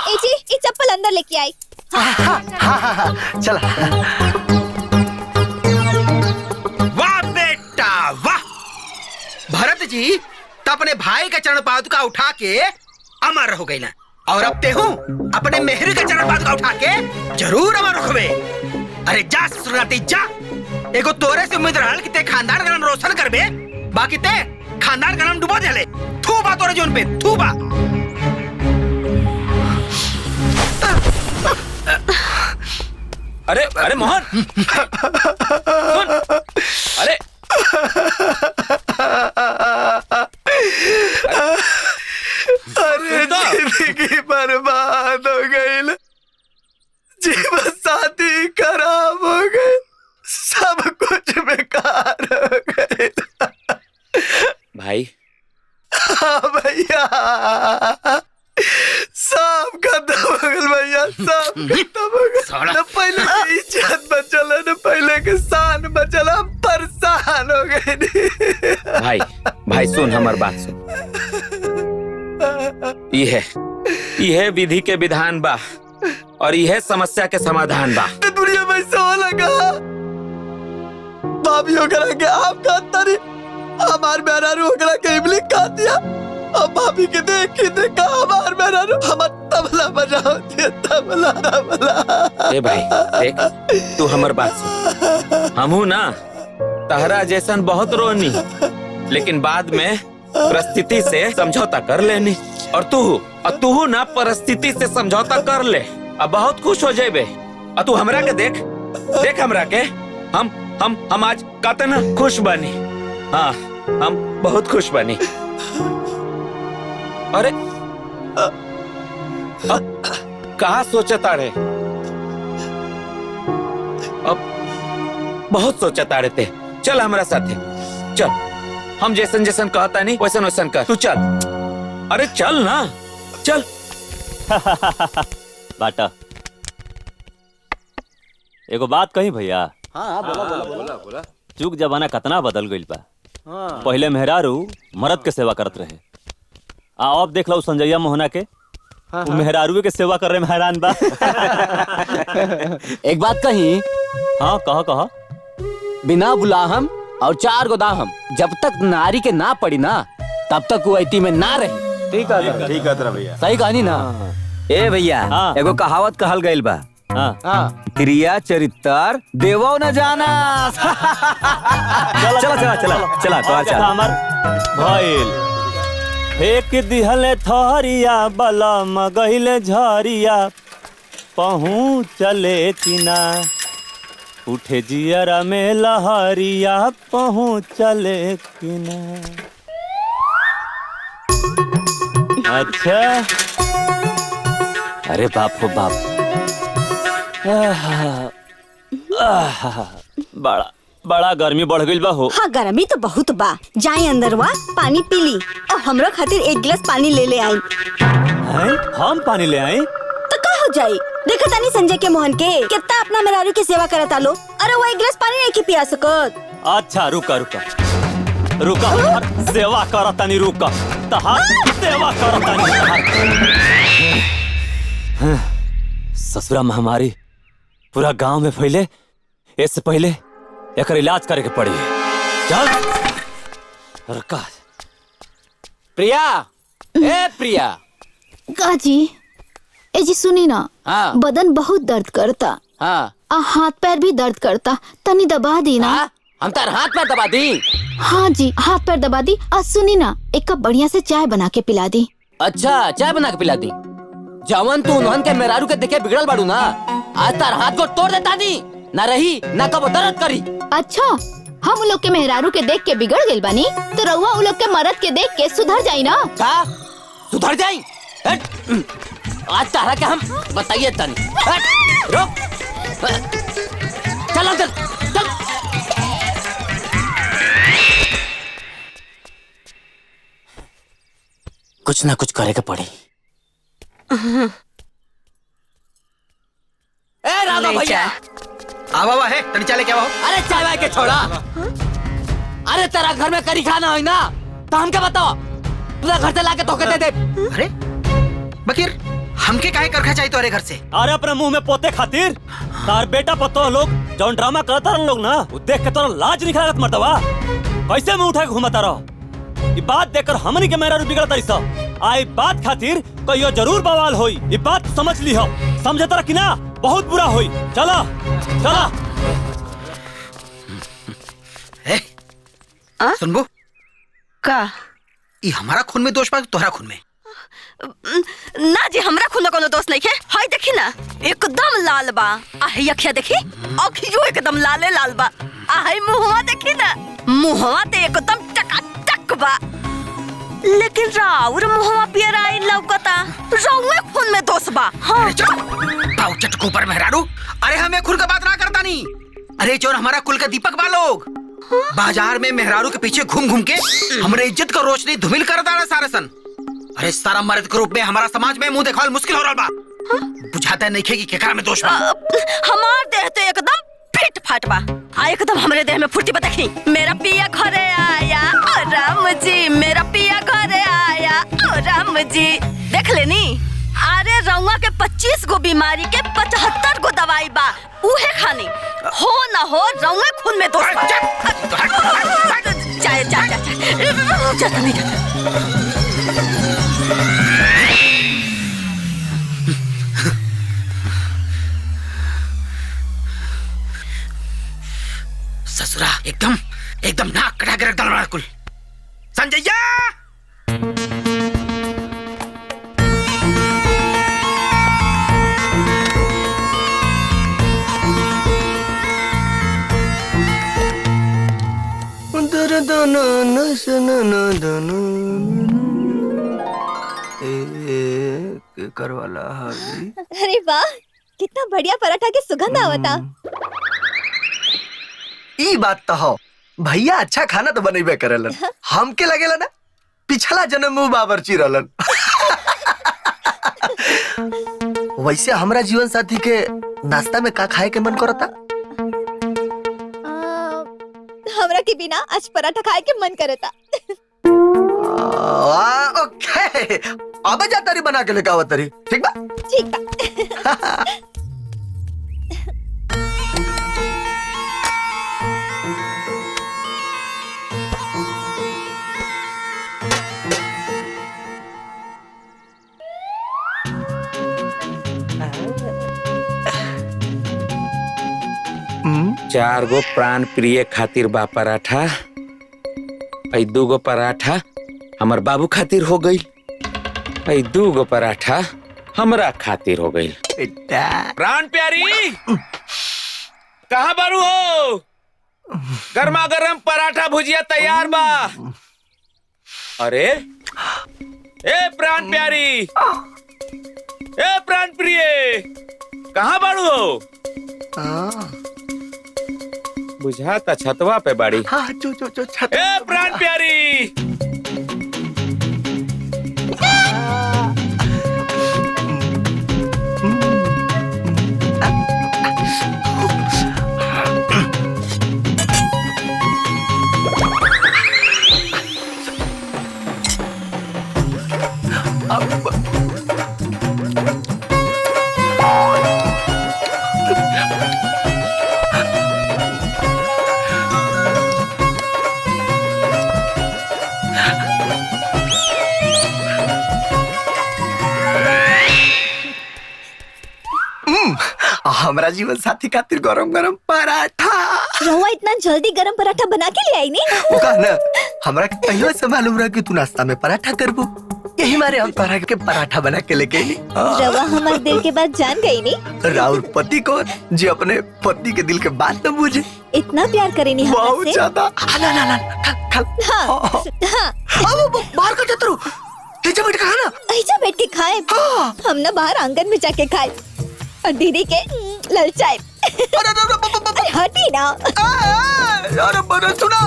ए जी ई चप्पल अंदर लेके आई। हाँ चला। वाह बेटा वाह। भरत जी तो अपने भाई का चरण पादुका उठा के अमर हो गई ना, और अब ते हूँ अपने मेहर का चरण पादुका उठा के जरूर अमर होवे। अरे जा सुराती जा। एगो तोरे से उम्मीद रहल कि ते खानदान का नाम रोशन करबे, बाकी ते खानदान का नाम डुबो देले। थू बा तोरे जोन पे, थू बा। अरे अरे मोहन सुन। अरे अरे जिंदगी बर्बाद हो गई, जीवन साथी खराब हो गए, सब कुछ बेकार हो गए। भाई हाँ भैया सब खत्म हो गए भैया, सब खत्म हो गए। न पहले की इज्जत बचल, न पहले के शान बचल, हम परेशान हो गए। भाई भाई सुन हमार बात सुन। यह विधि के विधान बा और यह समस्या के समाधान बा। दुनिया में सो लगा भाभी होकर के आप कहता नहीं, हमार मेहरारू होकर के इमली खा दिया। अब भाभी के देख देखा हमार मेहरारू हमार तबला बजाओ दिया, तबला तबला। ए भाई देख तू हमार बात सुन। हमहू ना तहरा जैसन बहुत रोनी, लेकिन बाद में परिस्थिति से समझौता कर लेनी। और तू ना परिस्थिति से समझौता कर ले, अब बहुत खुश हो जाबे। और तू हमरा के देख हमरा के, हम आज कतना खुश बनी। हाँ हम बहुत खुश बनी। अरे अब कहा सोचता रे? अब बहुत सोचता रहते। चल हमरा साथे चल, हम जैसन जैसन कहता नहीं वैसन वैसन कर। तू चल, अरे चल ना चल। बाटा एगो बात कही भैया। हाँ बोला। जुग जमाना कतना बदल गइल बा। पहले मेहरारू मर्द के सेवा करत रहे, अब देख लो संजैया मोहना के मेहरारू के सेवा कर रहे में हैरान बा। एक बात कही। हाँ कह। बिना बुलाहम और 4 गोदाहम, जब तक नारी के ना पड़ी ना तब तक वो ऐती में ना रही। ठीक है भैया, सही कहानी ना। ए भैया एगो कहावत कहल गइल बा, क्रिया चरित्र देवो न जाना। चला तो हमार भइल फेंक दिहले थरिया बला मगहिले झरिया, पहुँचले किना उठे जियरा में लहरिया, पहुँचले किना। अच्छा अरे बाप हो बाप, बड़ा गर्मी बढ़ गई बा हो। हाँ गर्मी तो बहुत बा। जाए अंदर वा पानी पी ली और हमरा खातिर 1 गिलास पानी ले ले आई। हम पानी ले आई तो का हो जाई? देखा तानी संजय के मोहन के कितना अपना मेहरारू की सेवा करता लो। अरे वो 1 गिलास पानी नहीं की पिया सकत। अच्छा रुका सेवा करतानी, रुका तहार सेवा करतानी। ससुरा महामारी पूरा गांव में फैले, इससे पहले एकर इलाज करे के पड़ी। चल रुका। प्रिया, ए प्रिया। काजी ए जी सुनी ना। हाँ। बदन बहुत दर्द करता। हाँ। हाथ पैर भी दर्द करता, तनी दबा दी ना। हाँ? हम तार हाथ पैर दबा दी? हाँ जी हाथ पैर दबा दी। और सुनी ना, 1 कप बढ़िया से चाय बना के पिला दी। अच्छा चाय बना के पिला दी? जवन तू उन्हन के मेहरारू के देखे बिगड़ल बाड़ू ना, आज तार हाथ को तोड़ देता दी, ना रही ना कबो दर्द करी। अच्छा हम उन लोग के मेहरारू के देख के बिगड़ गइल बानी, तो रउआ उन लोग के मर्द के देख के सुधर जाई ना। का सुधर जाई? आज तारा के हम बताइए तनी। रुक, चल अंकल चल। कुछ ना कुछ करेगा पड़े। ए राधा भैया आवा है तनी चले क्या हो? अरे चाय वाय के छोड़ा। अरे तेरा घर में करी खाना हो ना तो हम क्या बताओ, तुझे घर से लाके धोखे दे दे। अरे बकीर हमके काहे करखा चाहिए तोरे घर से? अरे अपने मुंह में पोते खातिर तार बेटा पतो लोग जौन ड्रामा करता रह लोग ना, वो देख के तोरा लाज नहीं खरागत मर्दवा। कैसे मुंह उठा के घुमाता रहो? ये बात देखकर हमनी के मेरा बिगड़ तरी सा। आई बात खातिर कहियो जरूर बवाल होई। ये बात समझ ली हो, समझे तरह की ना बहुत बुरा होई। चला चला। सुनबो का ये हमारा खून में दोष बा तोहरा खून में? ना जी, हमरा खून में कोनो दोष नहीं है। हाय देखी ना एकदम लाल बा। आहे अखिया देखी, अखियो एकदम लाले लाल बा। आहे मुहवा देखी ना, मुहवा ते एकदम टकाटक बा। लेकिन राउर मुहवा पियर आई लौकता, राउए खून में दोष बा। हाँ पाऊ चटकू पर मेहरारू। अरे हमें खुल का बात ना करता नहीं। अरे चोर हमारा कुल का दीपक बा लोग। बाजार में मेहरारू के पीछे घूम घूम के हमारे इज्जत का रोशनी धुमिल कर डाला सारा सन। अरे सारा मर्द के रूप में हमारा समाज में मुंह दिखावल मुश्किल हो रहा बा। बुझाता नहीं कि केकरा में दोष बा। हमार देह तो एकदम फिट फाट बा। आ एकदम हमारे देह में फुर्ती बा। देखी मेरा पिया घरे आया ओ राम जी, मेरा पिया घरे आया ओ राम जी। देख लेनी, अरे रउआ के 25 गो बीमारी के 75 गो दवाई बा। उहे खानी हो ना हो रउआ खून में दोष बा। चाय चाय चाय नहीं ससुरा एकदम एकदम नाक कटा के रख डाल कुल। संजयया करवाला। अरे वाह, कितना बढ़िया पराठा के सुगंध आवता। ई बात तो हो, भैया अच्छा खाना तो बनेबे करेलन। हमके लगेला ना पिछला जन्म में बावर्ची रहलन। वैसे हमरा जीवन साथी के नाश्ता में का खाए के मन करता? हमरा के बिना आज पराठा खाए के मन करता। ओके, अब जा तारी बना के लेके आवा तारी। ठीक बा? ठीक बा। चार गो प्राण प्रिय खातिर बा पराठा। आई 2 गो पराठा हमर बाबू खातिर हो गई। आई 2 गो पराठा हमरा खातिर हो गई। प्राण प्यारी कहाँ बारू हो? गर्मा गर्म पराठा भुजिया तैयार बा। अरे ए प्राण प्यारी, ए प्राण प्रिय कहाँ बारू हो? बुझाता छतवा पे बाड़ी। हाँ, जो छत। ए प्राण प्यारी हमरा जीवन साथी खातिर गरम गरम पराठा। रहुआ इतना जल्दी गरम पराठा बना के ले आई नहीं? वो कहना हमरा के पहले से मालूम रहा कि तू नाश्ता में पराठा करबू। यही मारे हम तोहरा के पराठा बना के लेके आई। रवा हमारे दिल के बात जान गई नहीं? राउर पति कौन जो अपने पति के दिल के बात न बुझे? इतना प्यार करे नहीं हमसे? बहुत ज्यादा। ना खा हाँ, हाँ। बाहर कर देता ऐजा बैठ के खाना। ऐजा बैठ के खाए। हम ना बाहर आंगन में जाके खाए और दीदी के ललचाए। अरे हटी ना। यार बड़ा सुना।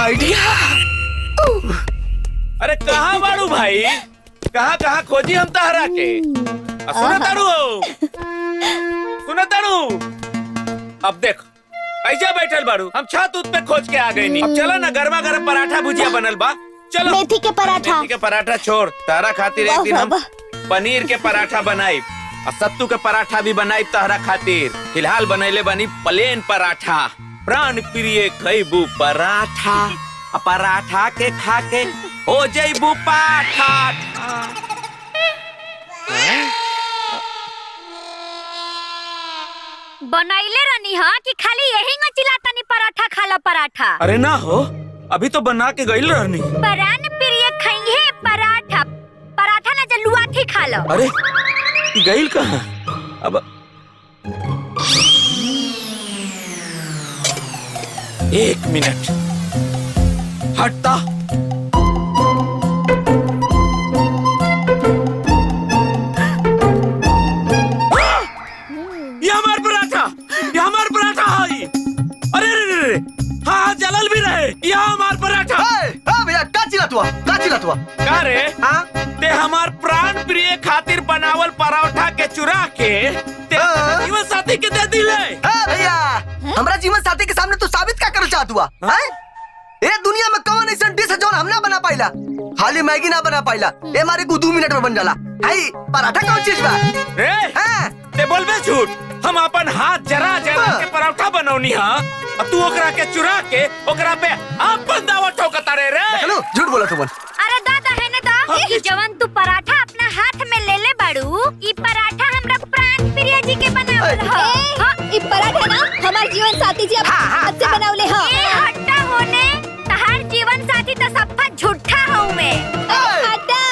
आइडिया। अरे कहाँ बाड़ू भाई, कहाँ कहाँ खोजी हम तहरा के। सुना ताड़ू अब देख ऐसा बैठल बाड़ू, हम छत उत पे खोज के आ गई नहीं। अब चलो ना, गर्मा गर्म पराठा भुजिया बनल बा, चलो। मेथी के पराठा। मेथी के पराठा छोड़, तारा खातिर एक दिन हम पनीर के पराठा बनाई और सत्तू के पराठा भी बनाई तारा खातिर। फिलहाल बनैले बनी प्लेन पराठा। प्राण प्रिय खैबू पराठा, पराठा के खा के हो जैबू पाठा। बनैले रहनी हा कि खाली यही न चिल्लातानी पराठा खा पराठा। अरे ना हो, अभी तो बना के गई रहनी। प्राण प्रिय खइहे पराठा, पराठा ना जलुआ थी खा लो। अरे गईल कहाँ अब। एक मिनट हटता। ये हमार पराठा, ये हमार पराठा है। अरे रे हाँ जलल भी रहे। ये हमार पराठा। भैया का चिल्लात हुआ का रे? ते हमार प्राण प्रिय खातिर बनावल पराठा के चुरा के ते जीवन साथी के दे दिले। भैया हमरा जीवन साथी के सामने तू साबित क्या करना चाहत हुआ? ए दुनिया में कौन ऐसा डिश है जो हम ना बना पाइला? खाली मैगी ना बना पाइला, ए मारे को 2 मिनट में बन जाला। आई पराठा कौन चीज बा? ते बोलबे झूठ। हम अपन हाथ जरा के पराठा बनौनी हा, और तू ओकरा के चुरा के ओकरा पे अपन दावा ठोकता रे। चलो झूठ बोला तू। अरे दादा है ना दा, ई जवन तू पराठा अपना हाथ में ले ले बाड़ू, ई पराठा हमरा प्राण प्रिय जी के बनावल ह। ई पराठा ना हमार जीवन साथी जी हाथ से बनावले ह। ए हट्टा होने, तहार जीवन साथी तो सफा झूठा हूँ मैं। हट्टा,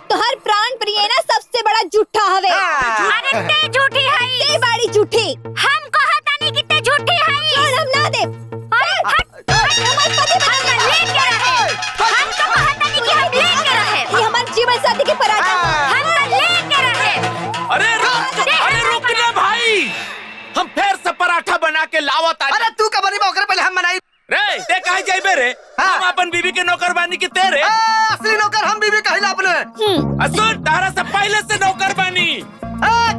तोहर प्राण प्रिय ना सबसे बड़ा झूठा हवे। अरे ते झूठी है, ते बड़ी झूठी। हम कहता नहीं कि ते झूठी है। चल हम ना दे। हमार पति हम लेके रहे। हम तो कहता नहीं कि हम लेके रहे। ये हमार जीवन साथी के पराठा हम तो लेके रहे। अरे रुक ना भाई, हम फिर से पराठा बना के लावत। अरे तू का बनी ओकरे पहले हम बनाई रे। ते कहे जाइबे रे? हम अपन बीवी के नौकर बानी की तेरे। असली नौकर हम बीवी कहिला अपने। सुन, तारा से पहले से नौकर बानी।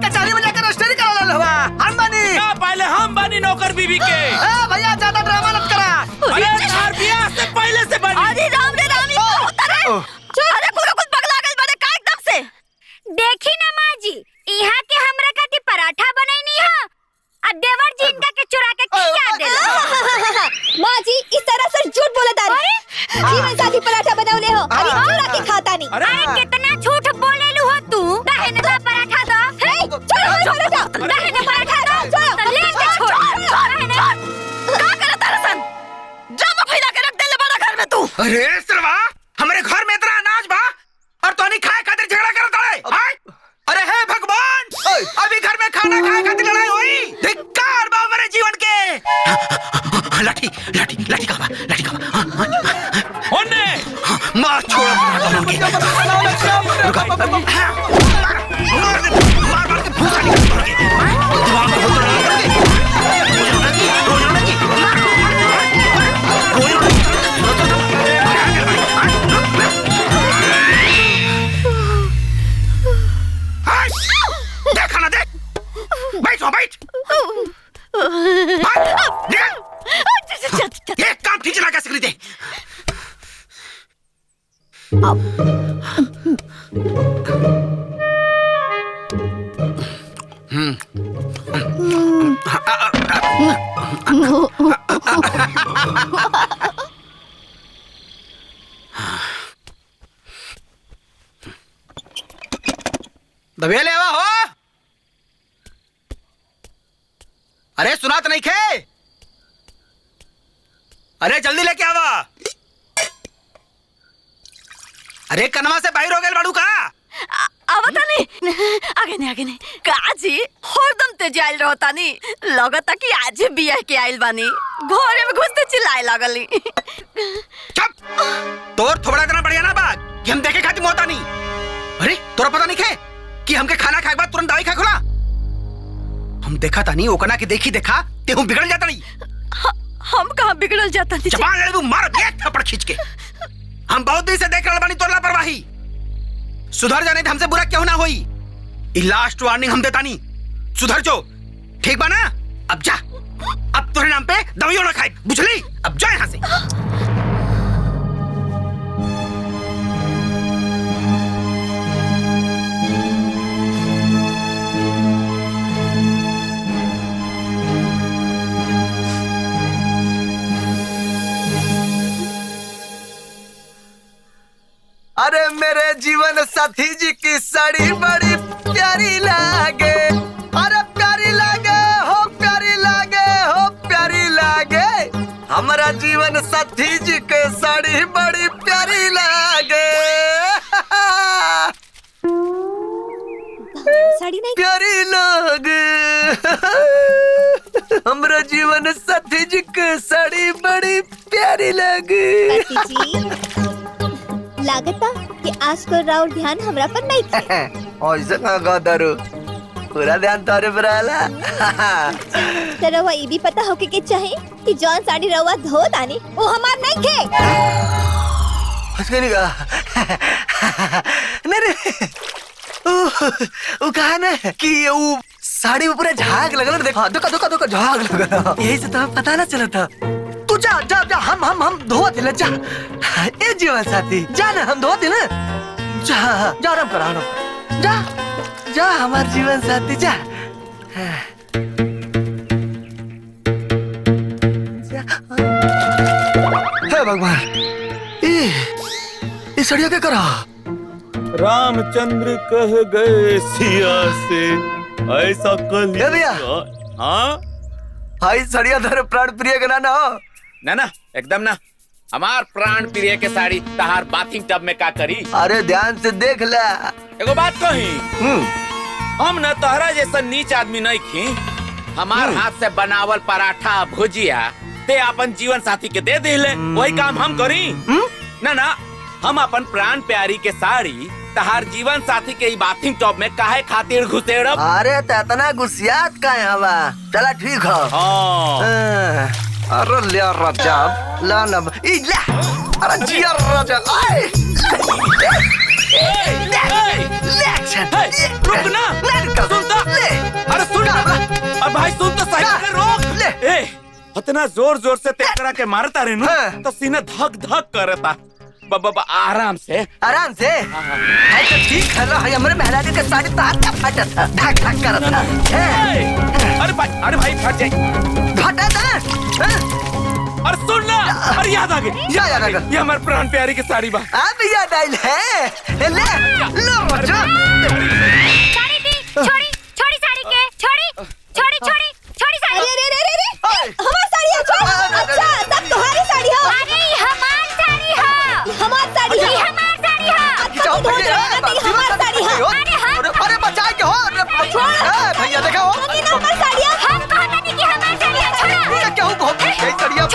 कचहरी में जाकर रजिस्ट्री करा ले हवा। हम बानी ना, पहले हम बानी नौकर बीवी के। भैया ज्यादा ड्रामा मत करा। अरे तार बियाह से पहले से बानी। अरे राम रे राम, ये होता रे। अरे पूरा कुछ पगला गइल बड़े का एकदम से। देखी ना माँ जी, यहाँ के हमरा खातिर पराठा बनैनी है, और देवर जी इनका के चुरा के खिया देला। माँ जी इस तरह से झूठ बोला तारी। जीवन साथी पराठा बनावले हो, अरे चुरा के खाता नहीं। अरे कितना झूठ बोलेलू हो तू। दहे ना दा पराठा दा। हे छोड़ पराठा। दहे ना पराठा दा। तो ले के छोड़। दहे ना। का करत तारसन? ड्रामा फैला के रख देले बड़ा घर में तू। अरे सरवा, हमारे घर में इतना अनाज बा और तो नहीं खाए खातिर झगड़ा करत रहे। अरे हे भगवान, अभी घर में खाना खाए खातिर लड़ाई हुई। धिक्कार बा हमारे जीवन के। लाठी लाठी लाठी का लाठी का होने मार छोड़ उनके। मार मार के भूसा निकाल के। दिमाग में भूसा निकाल के। देखा ना देख, बैठो बैठ। ये काम ठीक चला कैसे खरीदे? दबिया ले आवा हो। अरे सुनात नहीं खे? अरे जल्दी लेके आवा। अरे कनमा से बाहर हो गए बाड़ू का? आवता नहीं आगे नहीं काजी हरदम तेज आइल रहता नहीं लगता कि आज बियाह के आइल बानी घरे में घुसते चिल्लाए लगली। तोर थोड़ा इतना बढ़िया ना बात कि हम देखे खाती मोता नहीं। अरे तोरा पता नहीं है कि हमके खाना खाए बाद तुरंत दवाई खा खुला। हम देखा था नहीं ओकना के देखी देखा ते हम बिगड़ जाता नहीं। हम कहाँ बिगड़ल जाता नहीं। जबान ले तू मार एक थप्पड़ खींच के। हम बहुत दिन से देख रहे बानी तोर लापरवाही। सुधर जाने हमसे बुरा क्यों ना होई। लास्ट वार्निंग हम देता नहीं सुधर जो ठीक बा ना। अब जा अब तोरे नाम पे दवाइयों ना खाए बुझली। अब जा यहाँ से। अरे मेरे जीवन साथी जी की साड़ी बड़ी प्यारी लागे। अरे प्यारी लागे हो प्यारी लागे हो प्यारी लागे। हमारा जीवन साथी जी के साड़ी बड़ी प्यारी लागे। साड़ी नहीं प्यारी लागे। हमारा जीवन साथी जी के साड़ी बड़ी प्यारी लागे। लागता कि आज को राउर ध्यान हमरा पर नहीं था। ऐसे ना गदरू पूरा ध्यान तोरे पर आला। तो रवा ये भी पता होके के चाहे कि जॉन साड़ी रवा धो दानी वो हमार नहीं थे। उसके नहीं कहा नहीं वो कहा ना कि वो साड़ी में पूरा झाग लगल। देखो दुका झाग लगल। यही से तो पता ना चला था। तू जा जा जा हम धो दिले जा। ए जीवन साथी जा ना हम धो दिले। जा जा आराम कर आराम जा जा हमार जीवन साथी जा। हे भगवान ये सड़िया क्या करा। रामचंद्र कह गए सिया से ऐसा कल। भैया हाँ भाई सड़िया धरे प्राण प्रिय के ना हो ना एकदम ना। हमार प्राण प्रिय के साड़ी तहार बाथिंग टब में का करी। अरे ध्यान से देख ले। एगो बात कही हम न तोहरा जैसा नीच आदमी नहीं खी। हमार हाथ से बनावल पराठा भुजिया ते अपन जीवन साथी के दे दिले वही काम हम करी। ना हम अपन प्राण प्यारी के साड़ी तहार जीवन साथी के बाथिंग टब में काहे खातिर घुसेड़ब। अरे इतना गुस्सियात का हवा। चला ठीक है। अरे ले राजा ला ना ले। अरे जिया राजा रुक ना सुनता। अरे सुन अब भाई सुन तो सही रोक ले। इतना जोर जोर से तेकरा के मारता रहनु तो सीना धक धक करता। आराम से तो ठीक है ना। हमारे मेहरारू के साड़ी तार का फटा था धक धक करता। अरे भाई फट जाए फटा था। अरे सुन ना। अरे याद आ गई ये हमारे प्राण प्यारी की साड़ी बा। अब याद आई है। ले लो बच्चा साड़ी दी छोड़ी छोड़ी साड़ी के छोड़ी छोड़ी छोड़ी छोड़ी साड़ी। अरे हमारी साड़ी है। अच्छा सब तुम्हारी साड़ी है। अरे हमारी साड़ी है। हमारी साड़ी है। हमारी साड़ी है। हमारी साड़ी है। अरे बचा के हो भैया देखो हमारी साड़ी है। हम कहता नहीं कि हमारी साड़ी है। छोड़ा क्या हो बहुत सही साड़ियां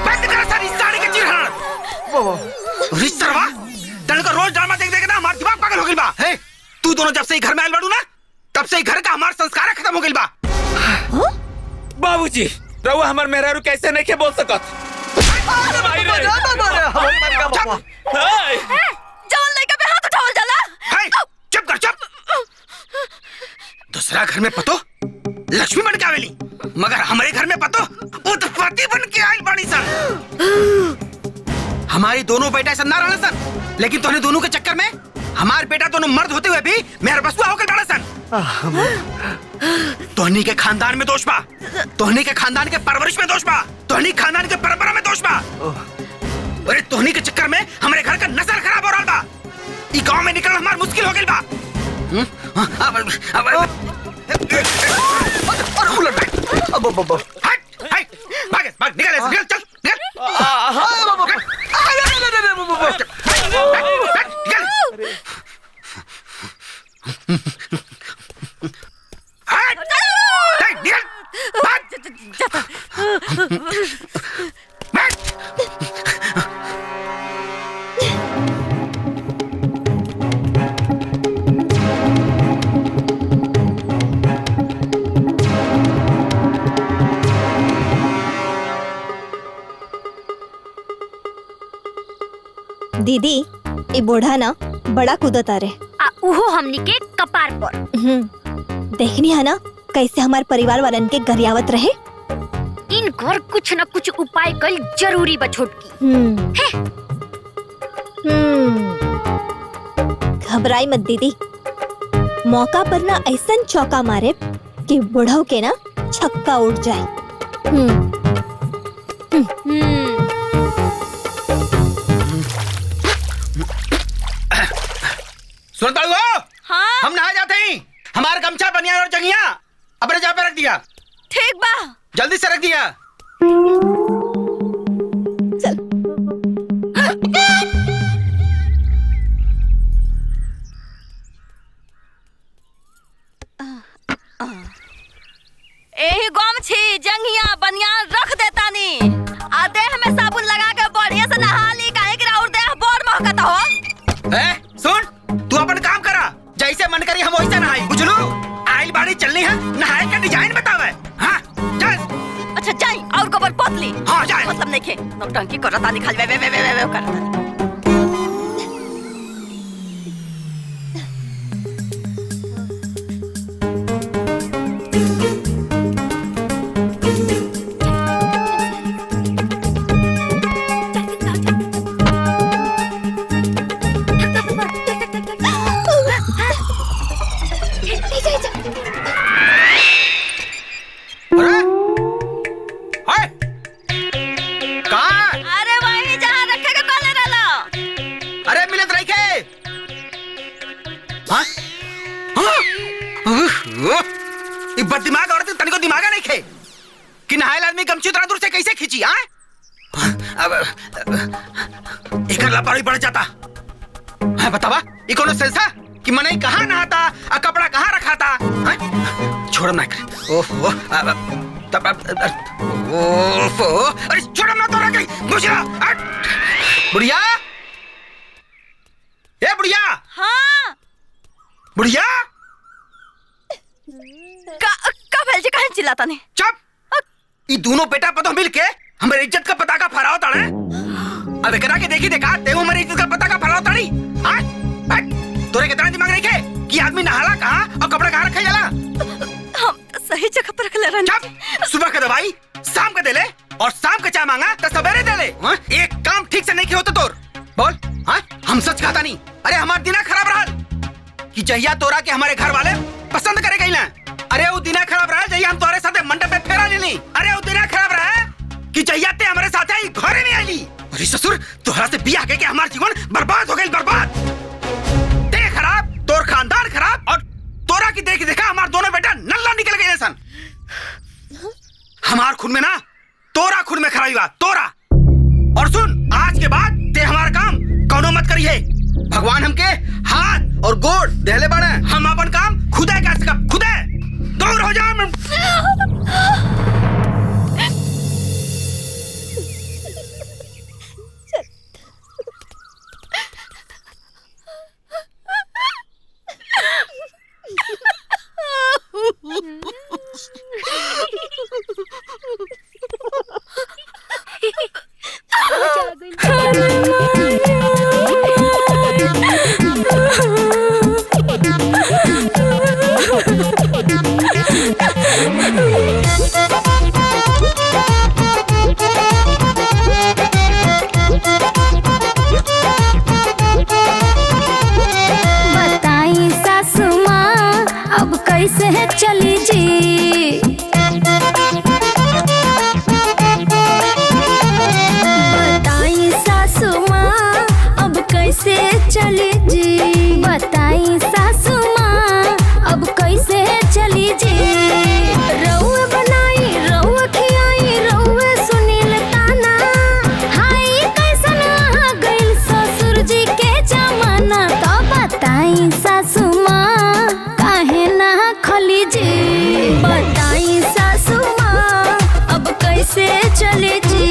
बंद कर सारी साड़ी के चिरहरण। रिश्तरवा तने को रोज ड्रामा देख देख ना हमार दिमाग पागल हो गइल बा। हे तू दोनों जब से ही घर में आइल बाड़ू ना तब से ही घर का हमार संस्कार खत्म हो गइल बा। बाबूजी रहुआ हमार मेहरारू कैसे नहीं के बोल सकत। जौन लड़का पे हाथ उठावल जाला। चुप कर चुप। दूसरा घर में पतो लक्ष्मी बन के आवेली मगर हमारे घर में पतो उत्पत्ति बन के आइल बाड़ी सन। हमारी दोनों बेटा ऐसा ना रहना सन लेकिन तोहने दोनों के चक्कर में हमार बेटा दोनों मर्द होते हुए भी मेहर बसुआ होकर बाड़ा सन। तोहनी के खानदान में दोष बा। तोहनी के खानदान के परवरिश में दोष बा। तोहनी खानदान के परंपरा में दोष बा। अरे तोहनी के चक्कर में हमारे घर का नस्ल खराब हो रहा बा। ई गांव में निकलना हमार मुश्किल हो गइल बा। भाग निकल ऐसे, निकल चल दीदी ये बूढ़ा ना बड़ा कूदत आ रहे उहो हमनी के कपार पर। देखनी है ना कैसे हमारे परिवार वालन के गरियावत रहे। इन घर कुछ न कुछ उपाय कल जरूरी बा छोटकी। घबराई मत दीदी, मौका पर ना ऐसा चौका मारे कि बुढ़ाऊ के ना छक्का उड़ जाए। सुनता हुआ? हाँ? हम नहा जाते हैं। हमारा गमछा बनियान और जंगिया अपने जगह पे रख दिया। ठीक बा। जल्दी से रख दिया। चल। एही गमछी जंगिया बनियान रख देता नी। आ देह में साबुन लगा के बढ़िया से नहा ली, काहे कि राउर देह बड़ महकत हो। सुन, तू अपन काम करा, जैसे मन करी हम वैसे नहाई, बुझलू? आइल बाड़ी चलनी है, नहाए का डिजाइन बतावे। हाँ, चल। अच्छा जाई और कबर पतली। हाँ जाए। मतलब नहीं खे, नौटंकी करता नहीं खाली वे करता। दिमाग औरत तनिको दिमाग नहीं खे कि नहायल आदमी गमछी उतरा दूर से कैसे खींची। अब एक लापरवाही बढ़ जाता है। बतावा ये कौन सेंसा कि मने कहाँ नहाता और कपड़ा कहाँ रखाता। छोड़म ना कर। ओहो ओहो अरे छोड़म ना तो रख बुढ़िया। बुढ़िया ए बुढ़िया। हाँ बुढ़िया का भेल जे काहे चिल्लाता ने। चुप। ये दोनों बेटा पतो मिल के हमारे इज्जत का पताका फहराओ ताड़े। अब एकरा के देखी देखा ते हमारी इज्जत का पताका फहराओ ताड़ी। हां तोरे कितना दिमाग नहीं खे कि आदमी नहाला कहां और कपड़ा कहां रखे जाला। हम तो सही जगह पर रखले रहन। चुप। सुबह का दवाई शाम का दे ले और शाम का चाय मांगा तो सवेरे दे ले। एक काम ठीक से नहीं किया तो तोर बोल। हां हम सच कहता नहीं। अरे हमार दिना खराब रहल कि जहिया तोरा के हमारे घर वाले पसंद करे गई ना। अरे वो दिना खराब रहा जहिया हम तोरे साथे मंडप पे फेरा लेनी। अरे वो दिना खराब रहा कि जहिया ते हमारे साथे आई घरे नहीं आईली। अरे ससुर तोहरा से बियाह के हमार जीवन बर्बाद हो गई बर्बाद। ते खराब तोर खानदान खराब और तोरा की देख देखा हमार दोनों बेटा नल्ला निकल गए सन। हमार खून में ना तोरा खून में खराबी बा तोरा। और सुन आज के बाद ते हमारा काम कौनो मत करी है। भगवान हमके हाथ और गोड़ देले बाड़े। हम अपन काम खुदे कर सकब खुदे। दूर हो जा। कैसे चले जी।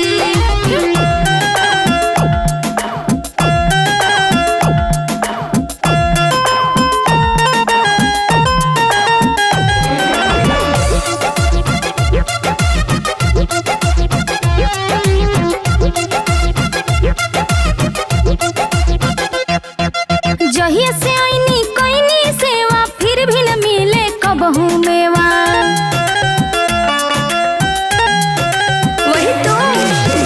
जहिया से आईनी कोईनी सेवा फिर भी न मिले कबहू मेवा। वही तो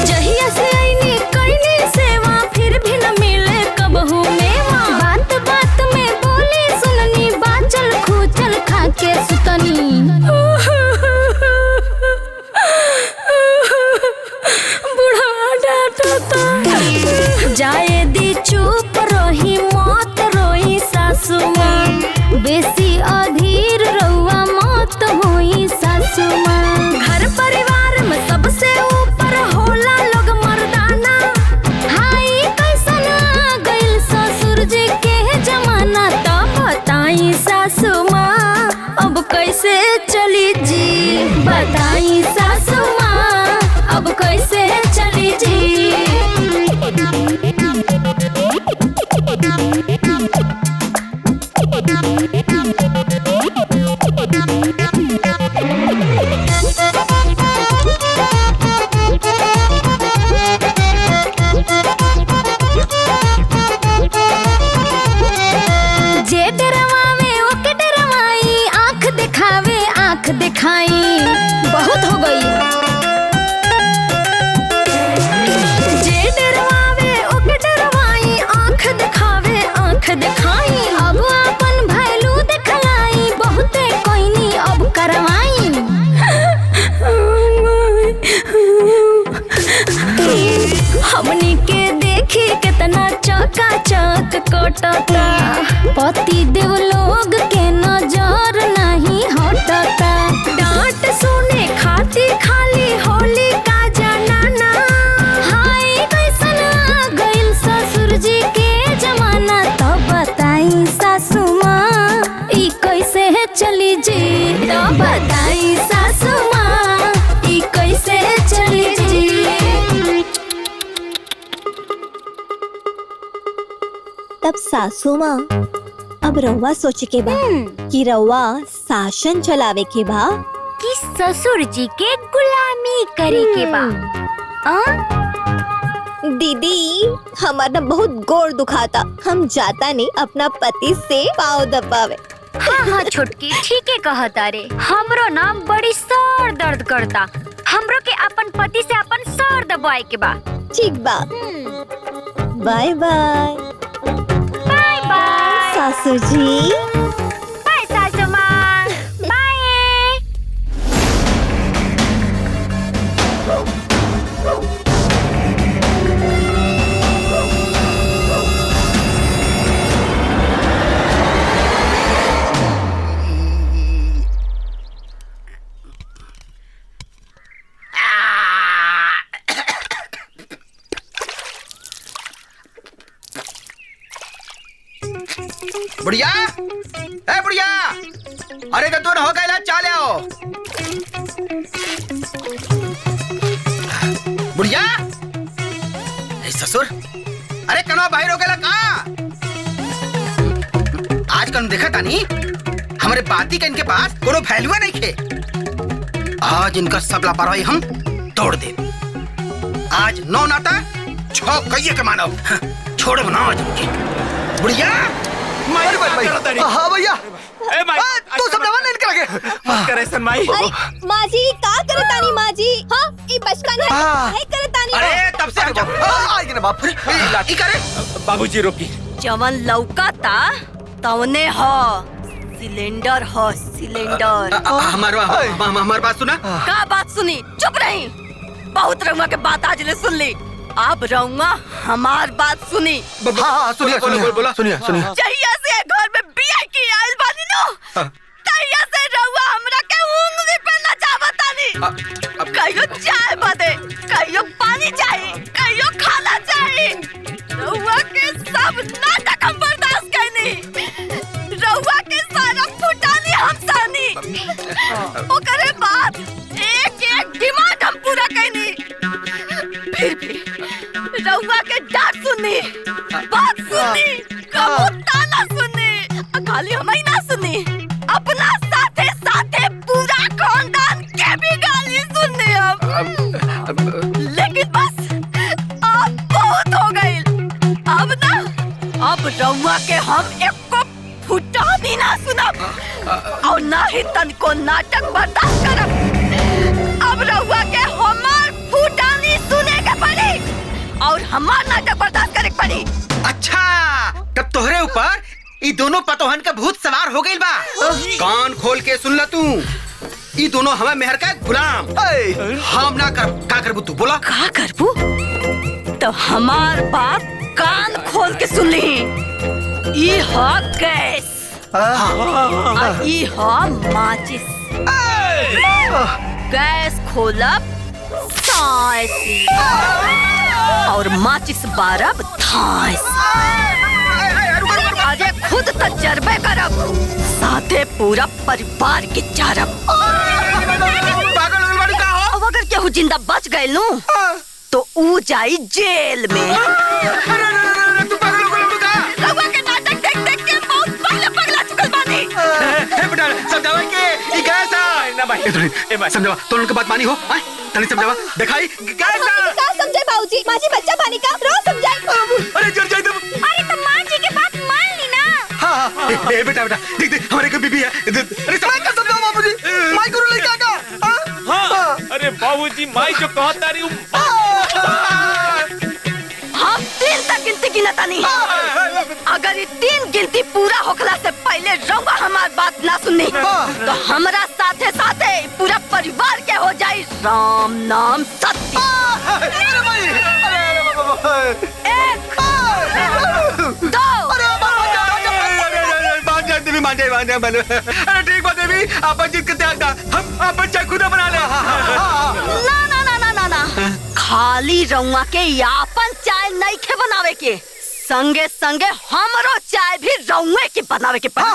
जहिया से आईनी कोईनी सेवा फिर भी न मिले कबहू मेवा। बात बात में बोली सुननी बाचल खूचल खाके सुतनी। बुढ़ा डांटता जाए दी चुप रही मौत रोई सासू माँ। बेसी अधीर रउआ मौत हुई सासू माँ। घर परिवार में सबसे ऊपर होला लोग मर्दाना। हाय कैसन आ गइल ससुर जी के जमाना। तब बताई सासू माँ अब कैसे चली जी। बताई सासू माँ अब कैसे चली जी। जे डरवावे ओके डरवाई आँख दिखावे आँख दिखाई। बहुत हो गई। जे डरवावे ओके डरवाई आँख दिखावे आँख दिखाई। अब अपन भैलू दिखलाई बहुते कोईनी अब करवाई। हमनी के देखी कितना चकाचक कटता। पति देव लोग के नजर नहीं हटता। डांट सुने खाती खाली होली का जनाना। हाय कैसन आ गइल ससुर जी के जमाना। तो बताई सासू माँ ई कैसे चली जी। तो बताई सासू माँ ई कैसे चली जी। तब सासू माँ अब रउआ सोचे के बा कि रउआ शासन चलावे के बा कि ससुर जी के गुलामी करे के बा। दीदी हमारा बहुत गोड़ दुखाता। हम जाता नहीं अपना पति से पाँव दबावे। हाँ हाँ छोटकी ठीक है कहता रे। हमरो ना बड़ी सर दर्द करता। हमरो के अपन पति से अपन सर दबाए के बा। ठीक बा। By by. बाय बाय सासू जी। बाय सासू माँ। बाय। बुढ़िया ए बुढ़िया अरे तो तू हो गया चाले आओ। बुढ़िया ए ससुर अरे कनवा बाहर हो गया का। आज कन देखा तानी हमारे बाती के इनके पास कोनो वैल्यू नहीं खे। आज इनका सब लापरवाही हम तोड़ दे। आज नौ नाता छो कहिए के मानव छोड़ बनाओ आज इनकी। बुढ़िया हाँ भैया तू सब नवा नहीं लगे। मत करे सन माई। माँ जी का करतानी माँ जी। हाँ ये बचकान है काहे करतानी। अरे तब से आई ना बाप रे लाठी करे। बाबूजी रोकी। जवन लौका ता तवने हो सिलेंडर हो सिलेंडर। हमार बात सुना। का बात सुनी चुप रही। बहुत रउआ के बात आज ले सुन ली। अब रउआ हमार बात सुनी। हाँ सुनिए सुनिए सुनिए। जहिया से घर में बिया की आइल बानी नो तहिया से रउआ हमरा के उंगली पे नचावतानी। कहियो चाय बदे कहियो पानी चाहिए कहियो खाना चाहिए। रउआ के सब नाटक हम बर्दाश्त करनी। रउआ के सारा फुटानी हम सहनी। ओकरे बाद एक एक डिमांड हम पूरा कहनी फिर भी रउआ के डांट सुननी, बात सुननी, कबू ताना सुननी, खाली हम ही ना सुननी, अपना साथे साथे पूरा खानदान के भी गाली सुननी अब। लेकिन बस अब बहुत हो गई। अब ना, अब रउआ के हम एक फुटा भी ना सुनब और ना ही तन को नाटक बर्दाश्त करब। अब रउआ के हमार फुटानी सुने के पड़ी और हमार नाटक बर्दाश्त करे के पड़ी। अच्छा, तब तोहरे ऊपर ई दोनों पतोहन का भूत सवार हो गइल बा। कान खोल के सुन ला तू, ई दोनों हमें मेहर का गुलाम। हम ना कर, का करबू तू बोला? का करबू? तो हमार बात कान खोल के सुन ली। ई हा गैस और ई हा माचिस। गैस खोलब साइसी और माचिस बारब थाइस। अरे खुद तजर्बे करब, साथे पूरा परिवार के चारब। अगर केहू जिंदा बच गए नू तो ऊ जाई जेल में। रउआ के नाटक देख देख के बहुत पहले पगला चुकल बानी। समझावा के ई कैसा ना भाई समझावा तो उनके बात मानी हो तनी समझावा दिखाई कैसा का समझे बाबूजी, माजी बच्चा पानी का रोज समझाई। अरे जर जाई तुम। अरे तो मां जी की बात मान ली ना। हां ए बेटा बेटा देख देख हमारे को बीबी है। अरे समझ का समझाओ बाबूजी, माई गुरु लड़का का। हां अरे बाबूजी माई जो कहता रही हूं हम 3 तक गिनती गिनता नहीं। अगर ये 3 गिनती पूरा होखला से पहले रउआ हमार बात ना सुननी तो हमरा साथे साथे पूरा परिवार के हो जाई राम नाम सत्य। 1 2 अरे ठीक बात देवी, अपन जीत के त्याग दा, हम अपन चाय खुद बना ले। ना ना ना ना ना ना, खाली रउआ के यापन चाय नहीं खे बनावे के, संगे संगे हमरो चाय भी रउए के बनावे के पड़ी।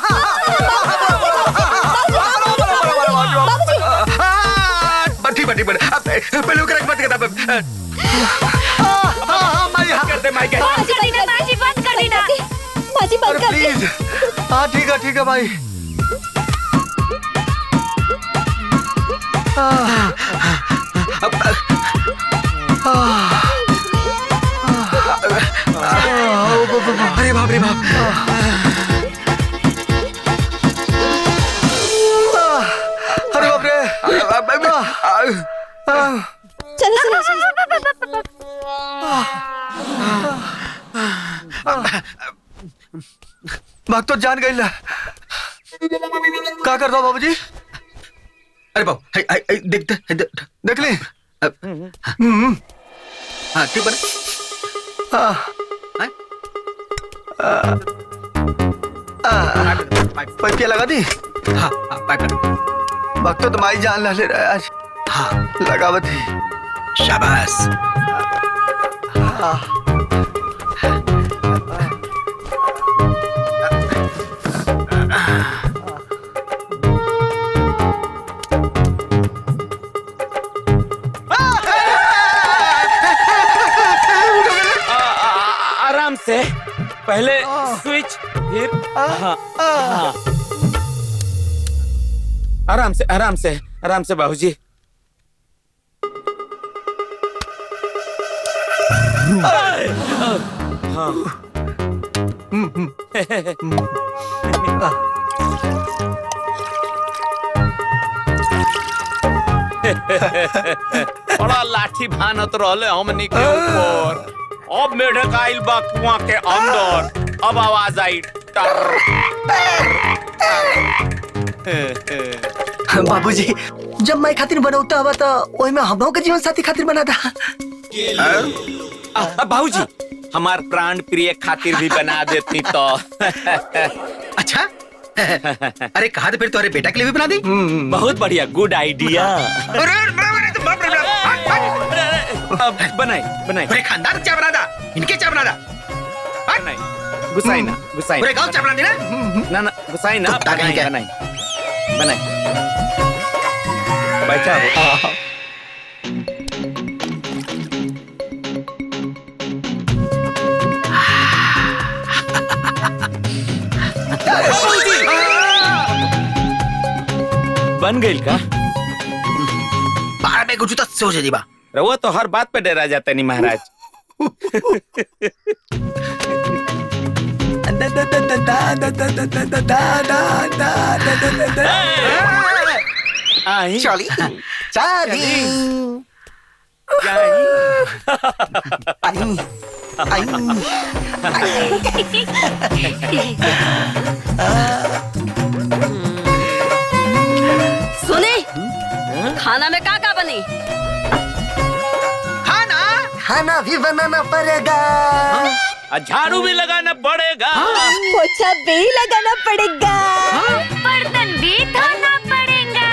ठीक बात पहले ओकरा के बात करता। माई कर दे माई के। माजी बंद कर दी ना, माजी बंद कर दे प्लीज। हाँ ठीक है भाई। अरे बाप रे बाप। अरे बाप रे। चलो भाग तो जान गई। क्या कर दो बाबूजी? अरे बाबू देख ले। हाँ ठीक बना। पैपिया लगा दी। हाँ पाइप वक्त तो तुम्हारी जान ले रहा है आज। हाँ लगावत ही। शाबाश। आराम से, पहले स्विच फिर हाँ हाँ आराम से बाबूजी। हाँ बड़ा लाठी भानत रहले हमनी के ऊपर। अब मेढक आइल बा कुआं के अंदर, अब आवाज आई टर बाबूजी जब मैं खातिर बनौता हुआ तो वही में हम के जीवन साथी खातिर बना था। बाबूजी हमार प्राण प्रिय खातिर भी बना देती तो। अच्छा अरे कहा तो फिर तुम्हारे बेटा के लिए भी बना दी। बहुत बढ़िया, गुड आइडिया। बनाई पूरे खानदान चाय बना दा, इनके चाय बना दा। गुसाई ना पूरे गांव चाय बना दी ना ना गुसाई ना। बनाई बैठा बन गई का? 12 पे कुछ तो सोच जीबा। रहुआ तो हर बात पे डरा जाता नहीं महाराज। चली चली सुनी खाना में क्या बनी? खाना भी बनाना पड़ेगा, झाड़ू भी लगाना पड़ेगा, पोछा भी लगाना पड़ेगा, बर्तन भी धोना पड़ेगा।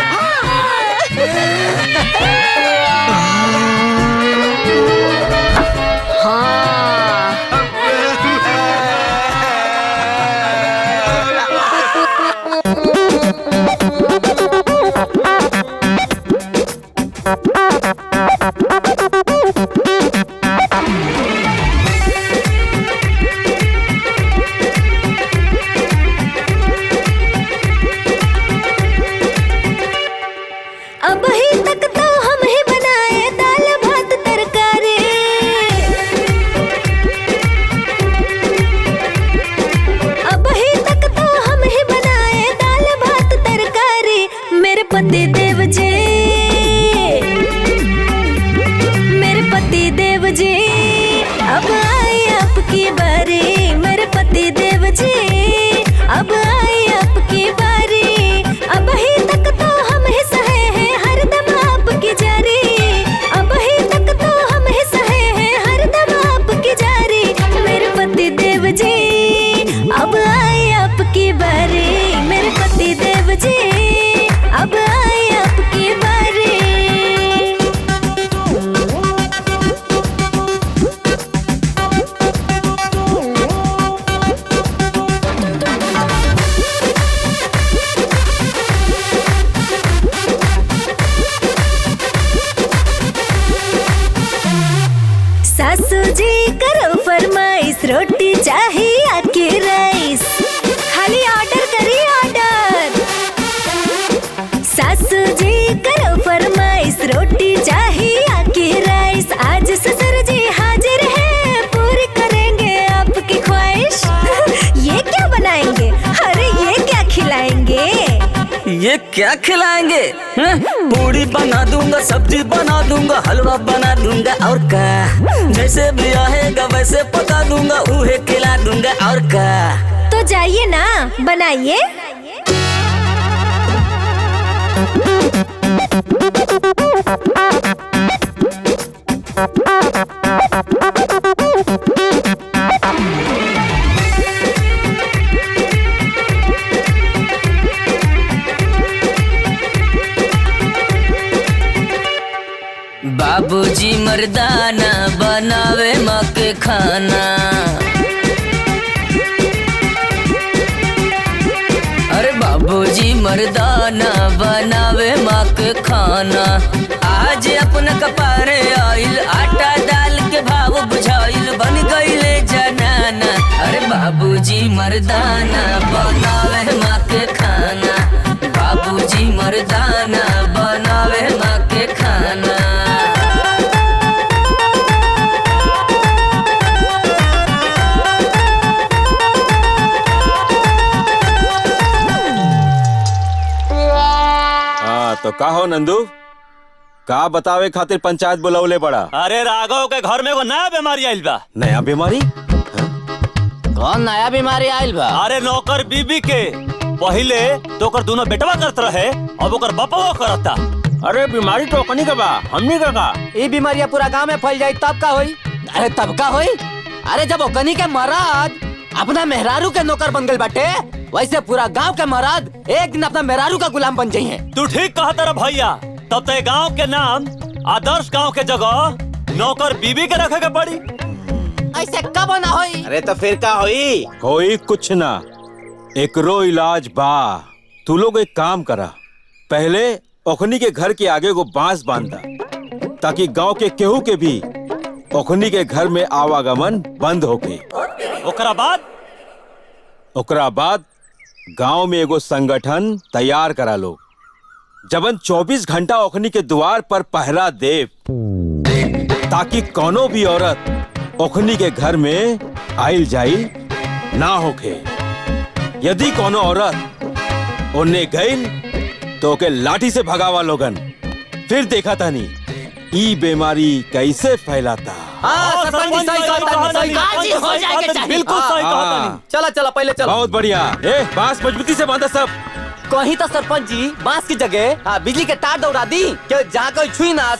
अब ही तक तो हम ही बनाए दाल भात तरकारी। अब ही तक तो हम ही बनाए दाल भात तरकारी। मेरे पति देव जी, मेरे पति देव जी, अब आई आपकी बारी। मेरे पति देव जी, अब आई आपकी बारी। अब ही तक तो हम ही सहे हैं हरदम आपकी जारी। अब ही तक तो हम ही सहे हैं हरदम आपकी जारी। मेरे पति देव जी, अब आई आपकी बारी। मेरे पति देव जी, अब आई आपकी बारी। सासू जी करो फरमाइश, रोटी चाहिए आके राइस। खाली ऑर्डर करिए ऑर्डर। सासू जी करो फरमाइश, रोटी चाहिए आके राइस। आज ससुर जी हाजिर हैं, पूरी करेंगे आपकी ख्वाहिश। ये क्या बनाएंगे? अरे ये क्या खिलाएंगे? ये क्या खिलाएंगे? पूरी बना दूंगा, सब्जी बना दूंगा, हलवा बना दूंगा और क्या? जैसे भी आएगा वैसे पका दूंगा, उन्हें खिला दूंगा और क्या? तो जाइए ना, बनाइए। बाबूजी मर्दाना बनावे माँ के खाना। अरे बाबूजी मर्दाना बनावे माँ के खाना। आज अपना कपारे आइल, आटा दाल के भाव बुझाइल, बन गईले जनाना। अरे बाबूजी मर्दाना बनावे माँ के खाना। बाबूजी मर्दाना बनावे माँ के खाना। तो का हो नंदू, का बतावे खातिर पंचायत बुलावले बड़ा? अरे राघव के घर में एगो नया बीमारी आइल बा। नया बीमारी? कौन नया बीमारी आइल बा? अरे नौकर बीबी के पहले तो ओकर दोनों बेटवा करत रहे, अब ओकर बापवा करता। अरे बीमारी तो कनी का बा, हमनी का। ये बीमारियां पूरा गांव में फैल जाई तब का होई? अरे तब का होई? अरे जब ओकनी के मराद अपना मेहरारू के नौकर बन गए बाटे, वैसे पूरा गांव के मराद एक दिन अपना मेहरारू का गुलाम बन जाइए। तू ठीक कहा तेरा भैया। तब तो गांव के नाम आदर्श गांव के जगह नौकर बीबी के रखे के पड़ी। ऐसे कब ना होई? अरे तो फिर का होई? कोई कुछ ना, एकरो इलाज बा। तू लोग एक काम करा, पहले ओखनी के घर के आगे को बांस बांधा, ताकि गांव के केहू के भी ओखनी के घर में आवागमन बंद होके। ओकरा बाद गांव में एगो संगठन तैयार करा लो, जबन 24 घंटा ओखनी के द्वार पर पहरा देव, ताकि कोनो भी औरत ओखनी के घर में आइल जाइल ना होके। यदि कोनो औरत उन्ने गइल तो ओके लाठी से भगावा लोगन। फिर देखा तानी ई बीमारी कैसे फैलाता। बिल्कुल सही कहा तानी। चला चला पहले चलो। बहुत बढ़िया। बांस मजबूती से बांधा सब। कहीं तो सरपंच जी बांस की जगह बिजली के तार दौड़ा दी कि जहाँ कोई छुई ना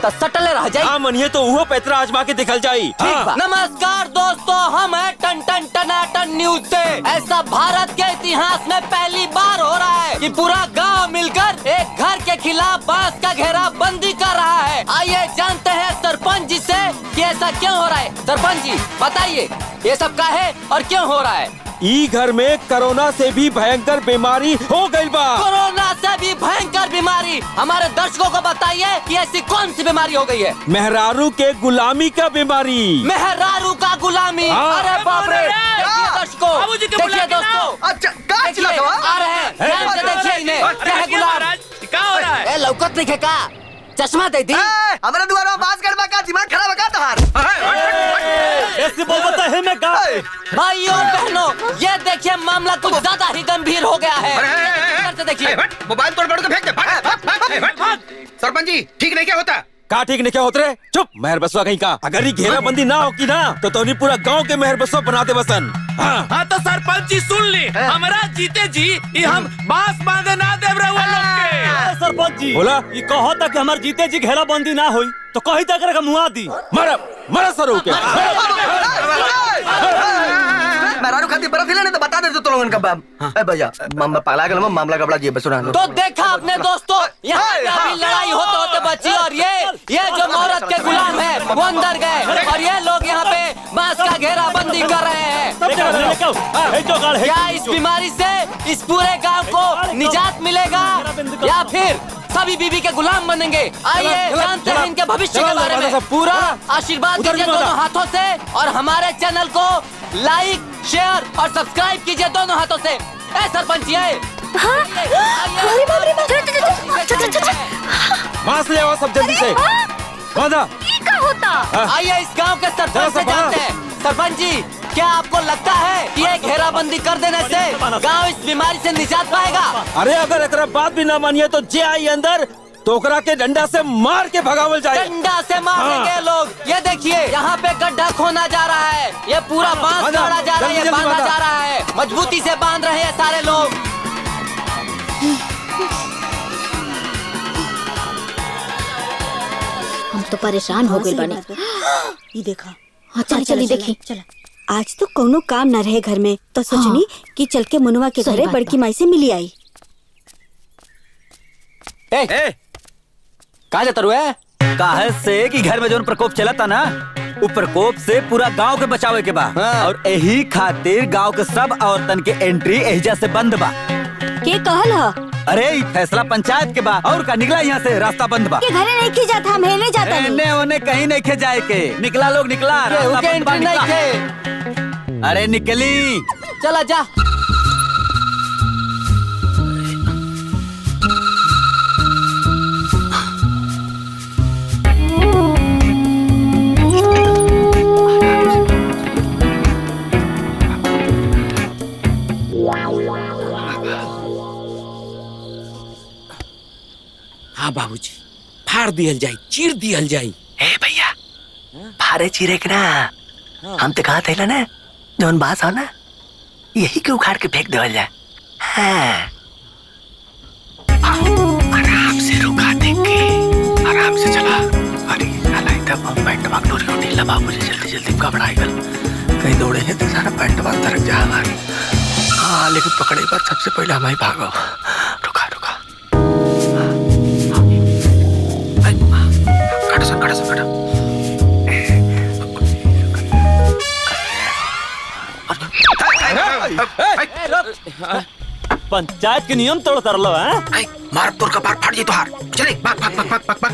तो सटले रह जाए। हाँ मनिए तो वो पैतरा आजमा के दिखल जाई। नमस्कार दोस्तों, हम है टन टन टनाटन न्यूज से। ऐसा भारत के इतिहास में पहली बार हो रहा है कि पूरा गांव मिलकर एक घर के खिलाफ बांस का घेरा बंदी कर रहा है। आइए जानते हैं सरपंच जी से कि ऐसा क्यों हो रहा है। सरपंच जी बताइए ये सब क्या है और क्यों हो रहा है। ई घर में कोरोना से भी भयंकर बीमारी हो गई बा। कोरोना से भी भयंकर बीमारी। हमारे दर्शकों को बताइए कि ऐसी कौन सी बीमारी हो गई है। मेहरारू के गुलामी का बीमारी। मेहरारू का गुलामी। अरे बाप रे। देखिए दर्शकों, देखिए दोस्तों, आ रहे हैं। ध्यान से देखिए इन्हें। क्या है गुलाम? क्या हो रहा है? लौकत नहीं का चश्मा दे दी। हमारे द्वारा बात कर बका दिमाग खराब बका तहार। ऐसे बोल बता है मैं का। भाइयों बहनों, ये देखिए मामला कुछ ज्यादा ही गंभीर हो गया है। देखिए मोबाइल तोड़ के फेंक दे। सरपंच जी ठीक नहीं क्या होता। का ठीक नहीं क्या होते रे? चुप मेहर बसवा कहीं का। अगर ये घेराबंदी ना होगी ना तो नहीं पूरा गांव के मेहर बसवा बनाते बसन। हाँ तो सरपंच जी सुन ली, हमारा जीते जी ये हम बांस बांधे ना देव रहे वो लोग के। सरपंच जी बोला ये कहो था कि हमारे जीते जी घेराबंदी ना हुई तो कहीं तक का मुआ दी। मरा सर क्या मेहरारू खाती बर्फ हिलाने तो बता दे तो लोगन का बाप। भैया मामला पाला गया, मामला गबड़ा जी बस। तो देखा अपने दोस्तों, यहाँ अभी लड़ाई होते होते बची और ये जो औरत के गुलाम है वो अंदर गए और ये लोग यहाँ पे बांस का घेरा बंदी कर रहे हैं। क्या इस बीमारी से इस पूरे गांव को निजात मिलेगा या फिर सभी बीबी के गुलाम बनेंगे? आइए जानते हैं इनके भविष्य के बारे में। पूरा आशीर्वाद दीजिए दोनों हाथों से और हमारे चैनल को लाइक, शेयर और सब्सक्राइब कीजिए दोनों हाथों से। सरपंच जी मांस ले आओ सब जल्दी से। क्या होता? आइए इस गांव के सरपंच से जानते हैं। सरपंच जी क्या आपको लगता है कि ये घेराबंदी कर देने से गांव इस बीमारी से निजात पाएगा? अरे अगर एकरा बात भी ना मानिए तो जे आई अंदर तो ओकरा के डंडा से मार के भगावल जाए। डंडा से मारेंगे लोग। ये देखिए यहाँ पे गड्ढा खोना जा रहा है, ये पूरा बांस गाड़ा जा रहा है, बांधा जा रहा है, मजबूती से बांध रहे हैं सारे लोग। हम तो परेशान हो गए बने। ये देखा। हाँ चल चली देखी। आज तो कोनो काम न रहे घर में तो सोचनी कि चल के मुनवा के घरे बड़की माई से मिली आई। कहाँ जाता रुए? काहे से कि घर में जो प्रकोप चला था ना वो प्रकोप से पूरा गांव के बचावे के बा। और यही खातिर गांव के सब औरतन के एंट्री एहिजा से बंद बा। के कहल ह? अरे फैसला पंचायत के बा और का निकला यहाँ से रास्ता बंद बा। के घरे नहीं की जाता, हम हेले जाता नहीं। एने ओने कहीं नहीं खे जाए के। निकला लोग निकला, रास्ता बंद बा, निकला। अरे निकली चला जा। हाँ बाबूजी फाड़ दियल जाई, चीर दियल जाई। भैया फारे चीरे के ना हम तो कहा था ना जौन बास हो ना यही के उखाड़ के फेंक देवल जाए। हाँ। आराम से रुका देंगे, आराम से चला। अरे पैंट भाग डोरी को ढीला बाबूजी जल्दी जल्दी घबराए गल कहीं दौड़े हैं तो सारा पैंट भाग तरक जा हमारे। हाँ लेकिन पकड़े पर सबसे पहले हमारी भागो। रुका रुका पंचायत के नियम तोड़ कर लो है। मार तोड़ का बार फाड़ जी तो हार चले भाग भाग भाग भाग भाग।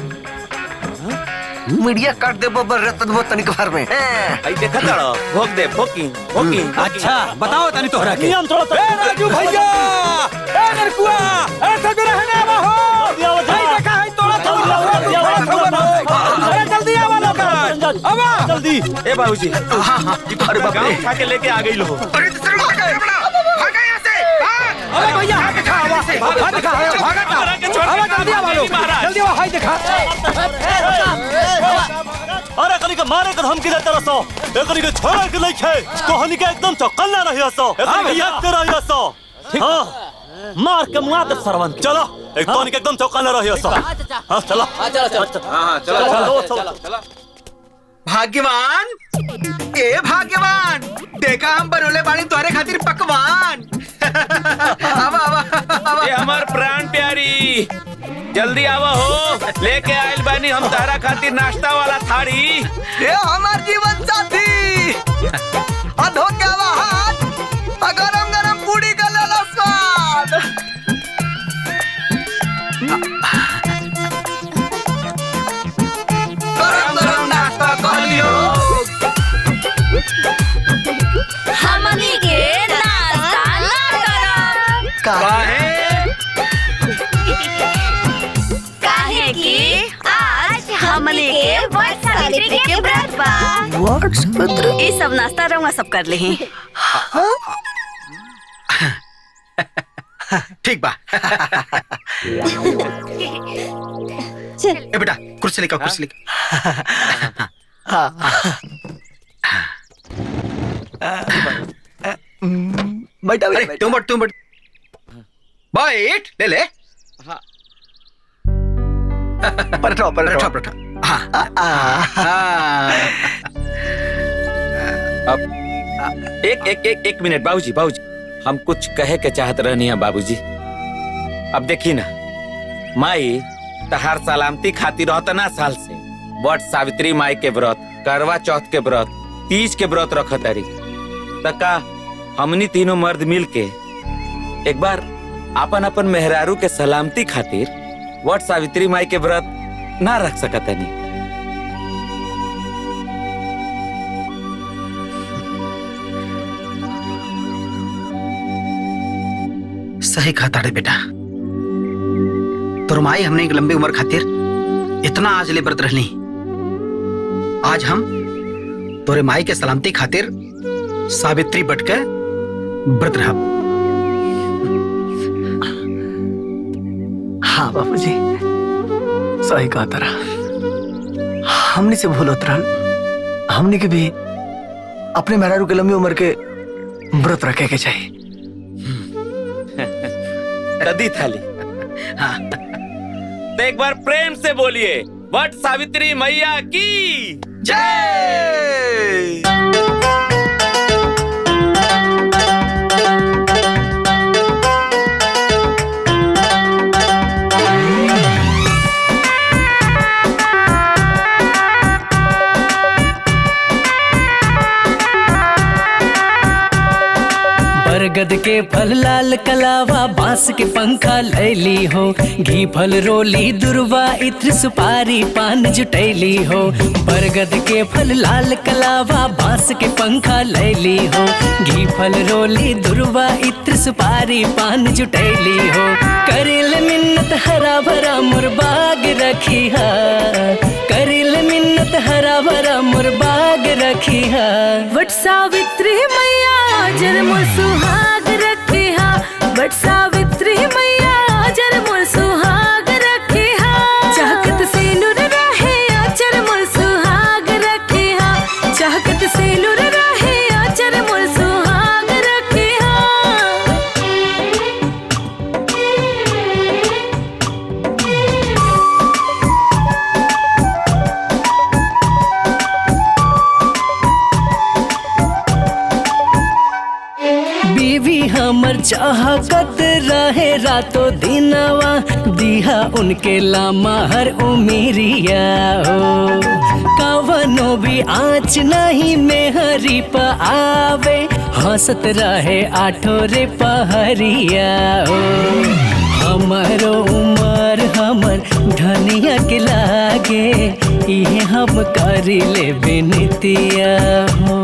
मीडिया काट दे बबर रतन वो तनिक भर में। आई देखा तड़ो भोग दे भोगी। अच्छा बताओ तनी तोहरा के नियम तोड़। राजू भैया, ए नरकुआ, ए सब रहने रहो। जल्दी। ए बाबूजी, अरे बाप रे, उठा के लेके आ गई लो। अरे भागा यहाँ से, भाग। अरे भैया जल्दी आवा लो, जल्दी आवा, हाय देखा। अरे कनी के मारे कर हम किधर तरह सो, ए कनी के छोड़ा के नहीं खे, कोहनी के एकदम चौकल ना रही सो, ए कनी के याद कर रही सो। हाँ, मार के मुआ दे सरवन। चलो, एक कोहनी के एकदम चौकल ना रही सो। हाँ चलो, चलो। भाग्यवान, ए भाग्यवान, देखा हम बनोले बाड़ी तुम्हारे खातिर पकवान। ये हमार प्राण प्यारी, जल्दी आवा हो, लेके आयल बानी हम तारा खातिर नाश्ता वाला थाड़ी। ये हमार जीवन साथी, अधो के आवा हाथ, गरम गरम पूरी का लेला स्वाद। गरम गरम नाश्ता कर लियो। हमनी के नाश्ता ना करब। काहे कि आज हमनी के वट सावित्री के व्रत बा। वट सावित्री? ये सब नाश्ता रहुआ सब कर लेही। ठीक बा। ए बेटा, कुर्सी लेकर, कुर्सी लेकर। बैठा अरे तुम बैठ बैठ, ले ले। पलटो। अब एक मिनट बाबूजी, हम कुछ कहे के चाहत रहनी है बाबूजी। अब देखी ना, माई तहार सलामती खातिर रहतना साल से वट सावित्री माई के व्रत, करवा चौथ के व्रत, तीज के व्रत रखत तारी। तका हमनी तीनों मर्द मिल के एक बार अपन मेहरारू के सलामती खातिर वट सावित्री माई के व्रत ना रख सकतनी। सही कहा ताड़े बेटा, तोर माई हमने एक लंबी उम्र खातिर इतना आज ले व्रत रहनी। आज हम तोरे माई के सलामती खातिर सावित्री बट के व्रत रहा। हाँ बापूजी, सही कहा तारा, हमने से भूल उतरल, हमने के भी अपने मेहरारू के लंबी उम्र के व्रत रखे के चाहिए। कदी थाली। हाँ। तो एक बार प्रेम से बोलिए, वट सावित्री मैया की जय। बरगद के फल लाल कलावा, बांस के पंखा लैली हो, घी फल रोली दुर्वा इत्र सुपारी पान जुटैली हो। बरगद के फल लाल कलावा, बांस के पंखा लैली हो, घी फल रोली दुर्वा इत्र सुपारी पान जुटैली हो। करिल मिन्नत हरा भरा मुरबाग रखी हा, करिल मिन्नत हरा भरा मुरबाग रखी हा। वट सावित्री मैया जर मोर सुहाग रखे हा, वट सावित्री मैया जर मोर सुहाग रखे हा। चाहत से नूर रहे आचर मोर सुहाग रखे हा, चाहत से नूर रहे आचर मोर सुहाग रखे हा। बीवी हमर चाहत रहे रातों दिनवा, दिहा उनके लामा हर उमीरिया हो। कवनो भी आँच नहीं मेहरी प आवे, हंसत रहे आठो रे पहरिया हो। हमारो उमर हमर धनिया के लागे, इहे हम करी ले बिनतिया हो।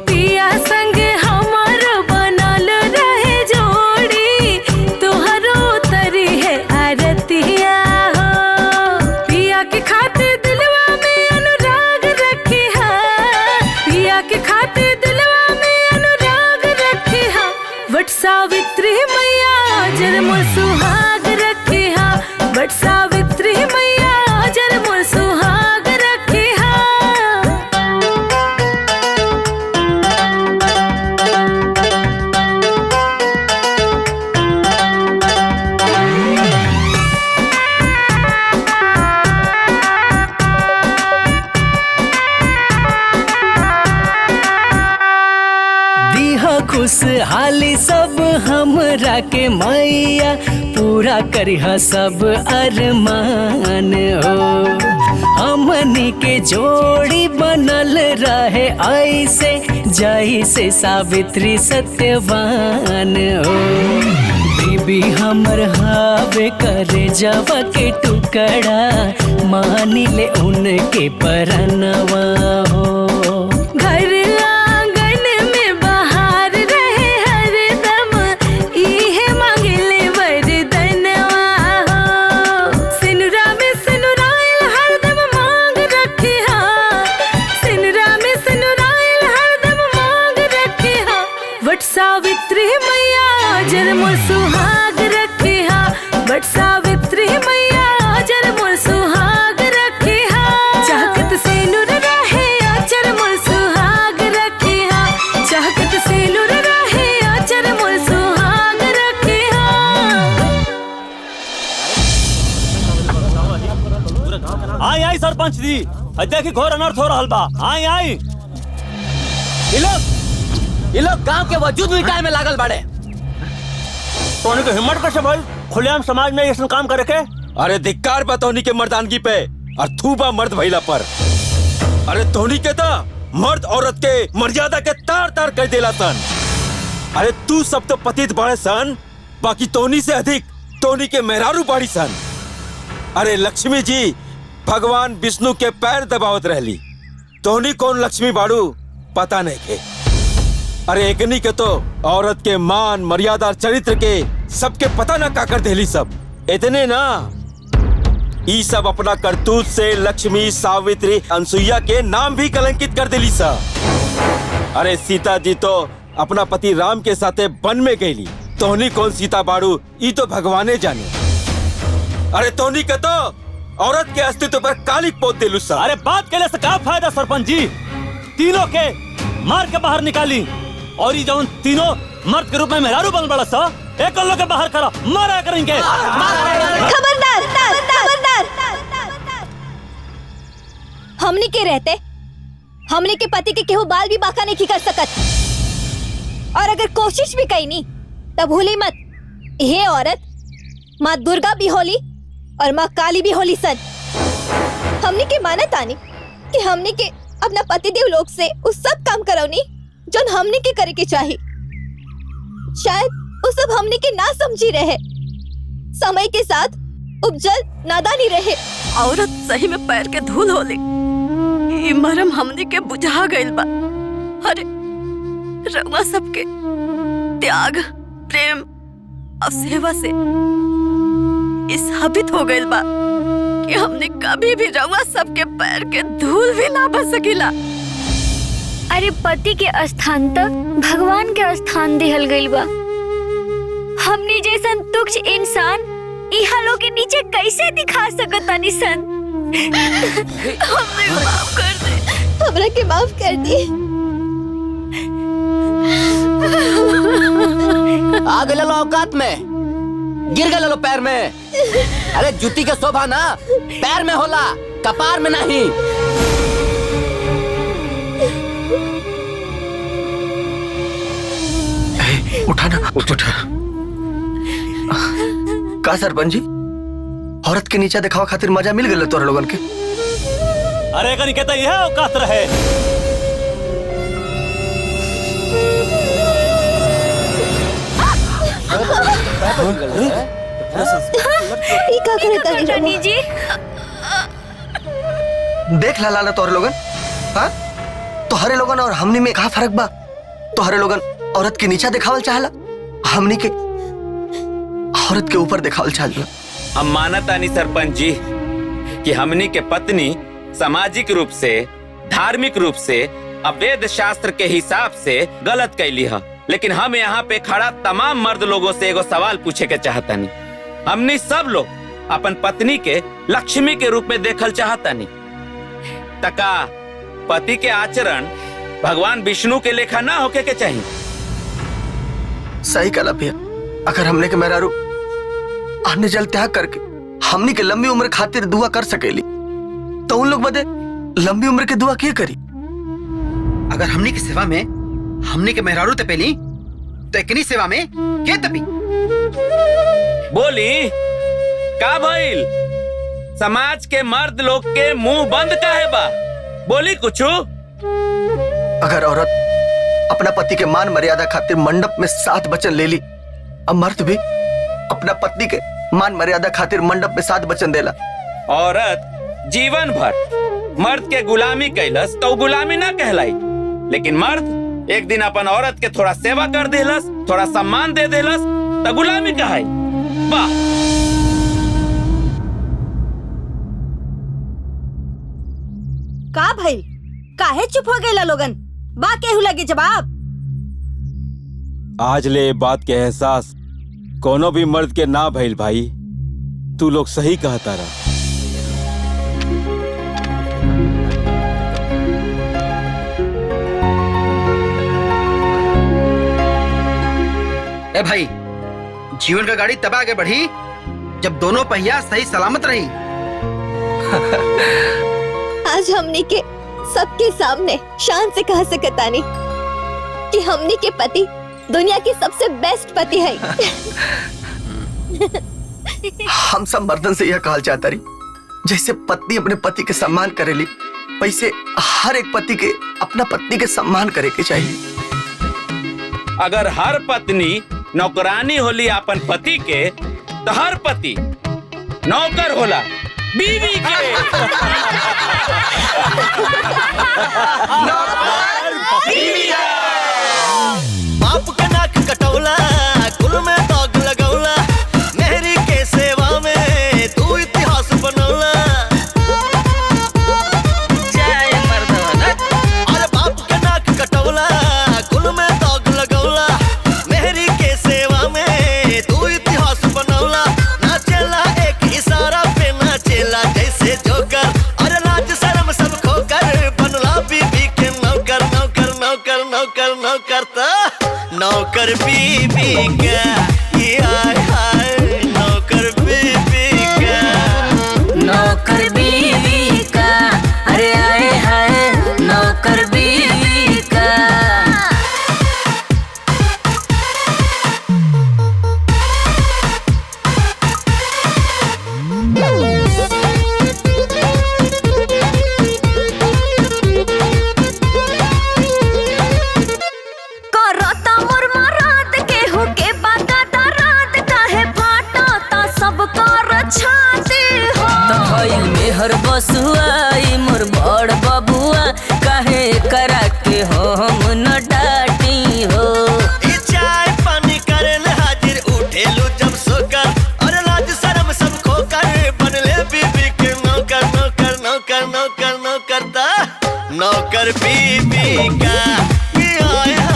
पिया संग हमार बनल रहे जोड़ी, तुहरो तरी है आरतिया हो। पिया के खातिर दिलवा में अनुराग रखे सावित्री मैया जर मोर सुहाग रखे हा, बट सावित्री मैया जर मोर सुहाग रखे हा। खुशहाली सब हमरा के मैया, पूरा करिहा सब अरमान हो। हमनी के जोड़ी बनल रहे ऐसे, जैसे सावित्री सत्यवान हो। बीबी हमर हावे करे जवा के टुकड़ा, मानी ले उनके परनवा हो। घर सावित्री मैया जर मोर सुहाग रखे हा, बट सावित्री मैया जर मोर सुहाग रखे हा। चाहत से नूर रहे आचर मोर सुहाग रखे हा, चाहत से नूर रहे आचर मोर सुहाग रखे हा। आई आई सरपंच जी, देखी घोर अनर्थ हो रहल बा। आई आई ये लोग गांव के वजूद मिटाए में लागल बाड़े। तोनी के हिम्मत कैसे भइल खुलेआम समाज में ऐसा काम करे के? अरे धिक्कार बा तोनी के मर्दानगी पे और थूबा मर्द भइला पर। अरे तोनी के ता मर्द औरत के मर्यादा के तार तार कर देला सन। अरे तू सब तो पतित बाड़े सन, बाकी तोनी से अधिक तोनी के मेहरारू बाड़ी सन। अरे लक्ष्मी जी भगवान विष्णु के पैर दबावत रहली, तोनी कौन लक्ष्मी बाड़ू पता नहीं के। अरे एकनी के तो औरत के मान मर्यादा चरित्र के सबके पता ना का कर देली सब। इतने ना ई सब अपना करतूत से लक्ष्मी सावित्री अनसुईया के नाम भी कलंकित कर देली सब। अरे सीता जी तो अपना पति राम के साथे वन में गईली, तोहनी कौन सीता बाड़ू ई तो भगवाने जाने। अरे तोहनी के तो औरत के अस्तित्व पर कालिक पोत देलू सब। अरे बात के लिए से क्या फायदा सरपंच जी, तीनों के मार के बाहर निकाली और ये जौन तीनों मर्द के रूप में मेहरारू बन बड़ा सा, एक लोग के बाहर करा मारा करेंगे। खबरदार खबरदार, हमनी के रहते हमनी के पति के केहू बाल भी बाका नहीं कर सकत, और अगर कोशिश भी कई नहीं तब भूली मत ये औरत माँ दुर्गा भी होली और माँ काली भी होली सन। हमनी के मानत आनी कि हमनी के अपना पति देव लोग से उस सब काम करौनी जो हमने के करे के चाहिए। शायद वो सब हमने के ना समझी रहे, समय के साथ उपजल नादानी रहे। औरत सही में पैर के धूल होली, ये मरम हमने के बुझा गइल बा। अरे रउआ सबके त्याग प्रेम और सेवा से इस साबित हो गइल बा कि हमने कभी भी रउआ सबके पैर के धूल भी ना बच सकीला। अरे पति के स्थान तक भगवान के स्थान दिहल गइल बा। हमनी जैसन तुच्छ इंसान इहा लोग के नीचे कैसे दिखा सकतानी सन। हमने माफ कर दे, हमरा के माफ कर दी। आ गए लो औकात में, गिर गए लो पैर में। अरे जूती के शोभा ना पैर में होला, कपार में नहीं। उठा ना, उठा। का सरपंच जी, औरत के नीचे दिखावा खातिर मजा मिल गया तोरा लोगन के? अरे कहीं कहता यह औकात रहे। जी देख ला लाला तोहरे लोगन, हाँ? तोहरे लोगन और हमनी में का फर्क बा? तोहरे लोगन औरत के नीचा दिखावल चाहला, हमनी के औरत के ऊपर दिखावल चाहला। हम मानतानी सरपंच जी कि हमनी के पत्नी सामाजिक रूप से धार्मिक रूप से अवैध शास्त्र के हिसाब से गलत कैली है, लेकिन हम यहाँ पे खड़ा तमाम मर्द लोगों से एगो सवाल पूछे के चाहता नहीं। हमने सब लोग अपन पत्नी के लक्ष्मी के रूप में देखल चाहता नहीं। तका पति के आचरण भगवान विष्णु के लेखा ना होके के चाहिए। सही कला भैया, अगर हमने के मेहरारू आने जल त्याग करके हमनी के लंबी उम्र खातिर दुआ कर सकेली तो उन लोग बदे लंबी उम्र की दुआ क्या करी। अगर हमनी की सेवा में हमनी के मेहरारू तपेली तो एकनी सेवा में के तपी। बोली का भइल? समाज के मर्द लोग के मुंह बंद काहे बा? बोली कुछू। अगर औरत अपना पति के मान मर्यादा खातिर मंडप में 7 वचन ले ली, अब मर्द भी अपना पत्नी के मान मर्यादा खातिर मंडप में 7 वचन देला। औरत जीवन भर मर्द के गुलामी कैलस तो गुलामी ना कहलाई, लेकिन मर्द एक दिन अपन औरत के थोड़ा सेवा कर देलस, थोड़ा सम्मान दे देलस तो गुलामी कहाई। वाह। का भइल? काहे चुप हो गए लोगन? बा केहू लगे जवाब? आज ले बात के एहसास कोनो भी मर्द के ना भइल भाई। तू लोग सही कहता रहा। ए भाई, जीवन का गाड़ी तब आगे बढ़ी जब दोनों पहिया सही सलामत रही। आज हमनी के सबके सामने शान से कह सकता नहीं कि हमनी के पति दुनिया के सबसे बेस्ट पति है। हम सब मर्दन से यह कहल चाहता रही, जैसे पत्नी अपने पति के सम्मान करेली वैसे हर एक पति के अपना पत्नी के सम्मान करे के चाहिए। अगर हर पत्नी नौकरानी होली अपन पति के तो हर पति नौकर होला बीवी के। बाप का नाक कटौला कुल में दाग लगौला, मेहरी के सेवा में तू इतिहास बनौला। जय मर्दाना। अरे बाप का नाक कटौला कुल में दाग लगौला, मेहरी के सेवा में तू इतिहास बनौला। नाचेला एक इशारा पे नाचेला जैसे जोकर, अरे लाज शर्म सब खोकर बनला बीबी के नौकर नौकर नौकर नौकर नौकर ता नौकर बीबी का। ये हाय हाय नौकर बीबी का। नौकर बीवी का, अरे आए हाय नौकर बीवी का। करता मुरमा रात के होके बागाता रात काहे फाटा ता सब कर छाती हो। तो भइल मेहर बसुआई मोर बड़ बबुआ, काहे करा के हम न डाटी हो। ये चाय पानी करेल हाजिर उठेलू जब सोकर, और लाज शर्म सब खोकर बनले बीबी के नौकर नौकर नौकर नौकर नौकर ता नौकर बीबी का। ये हाय हाय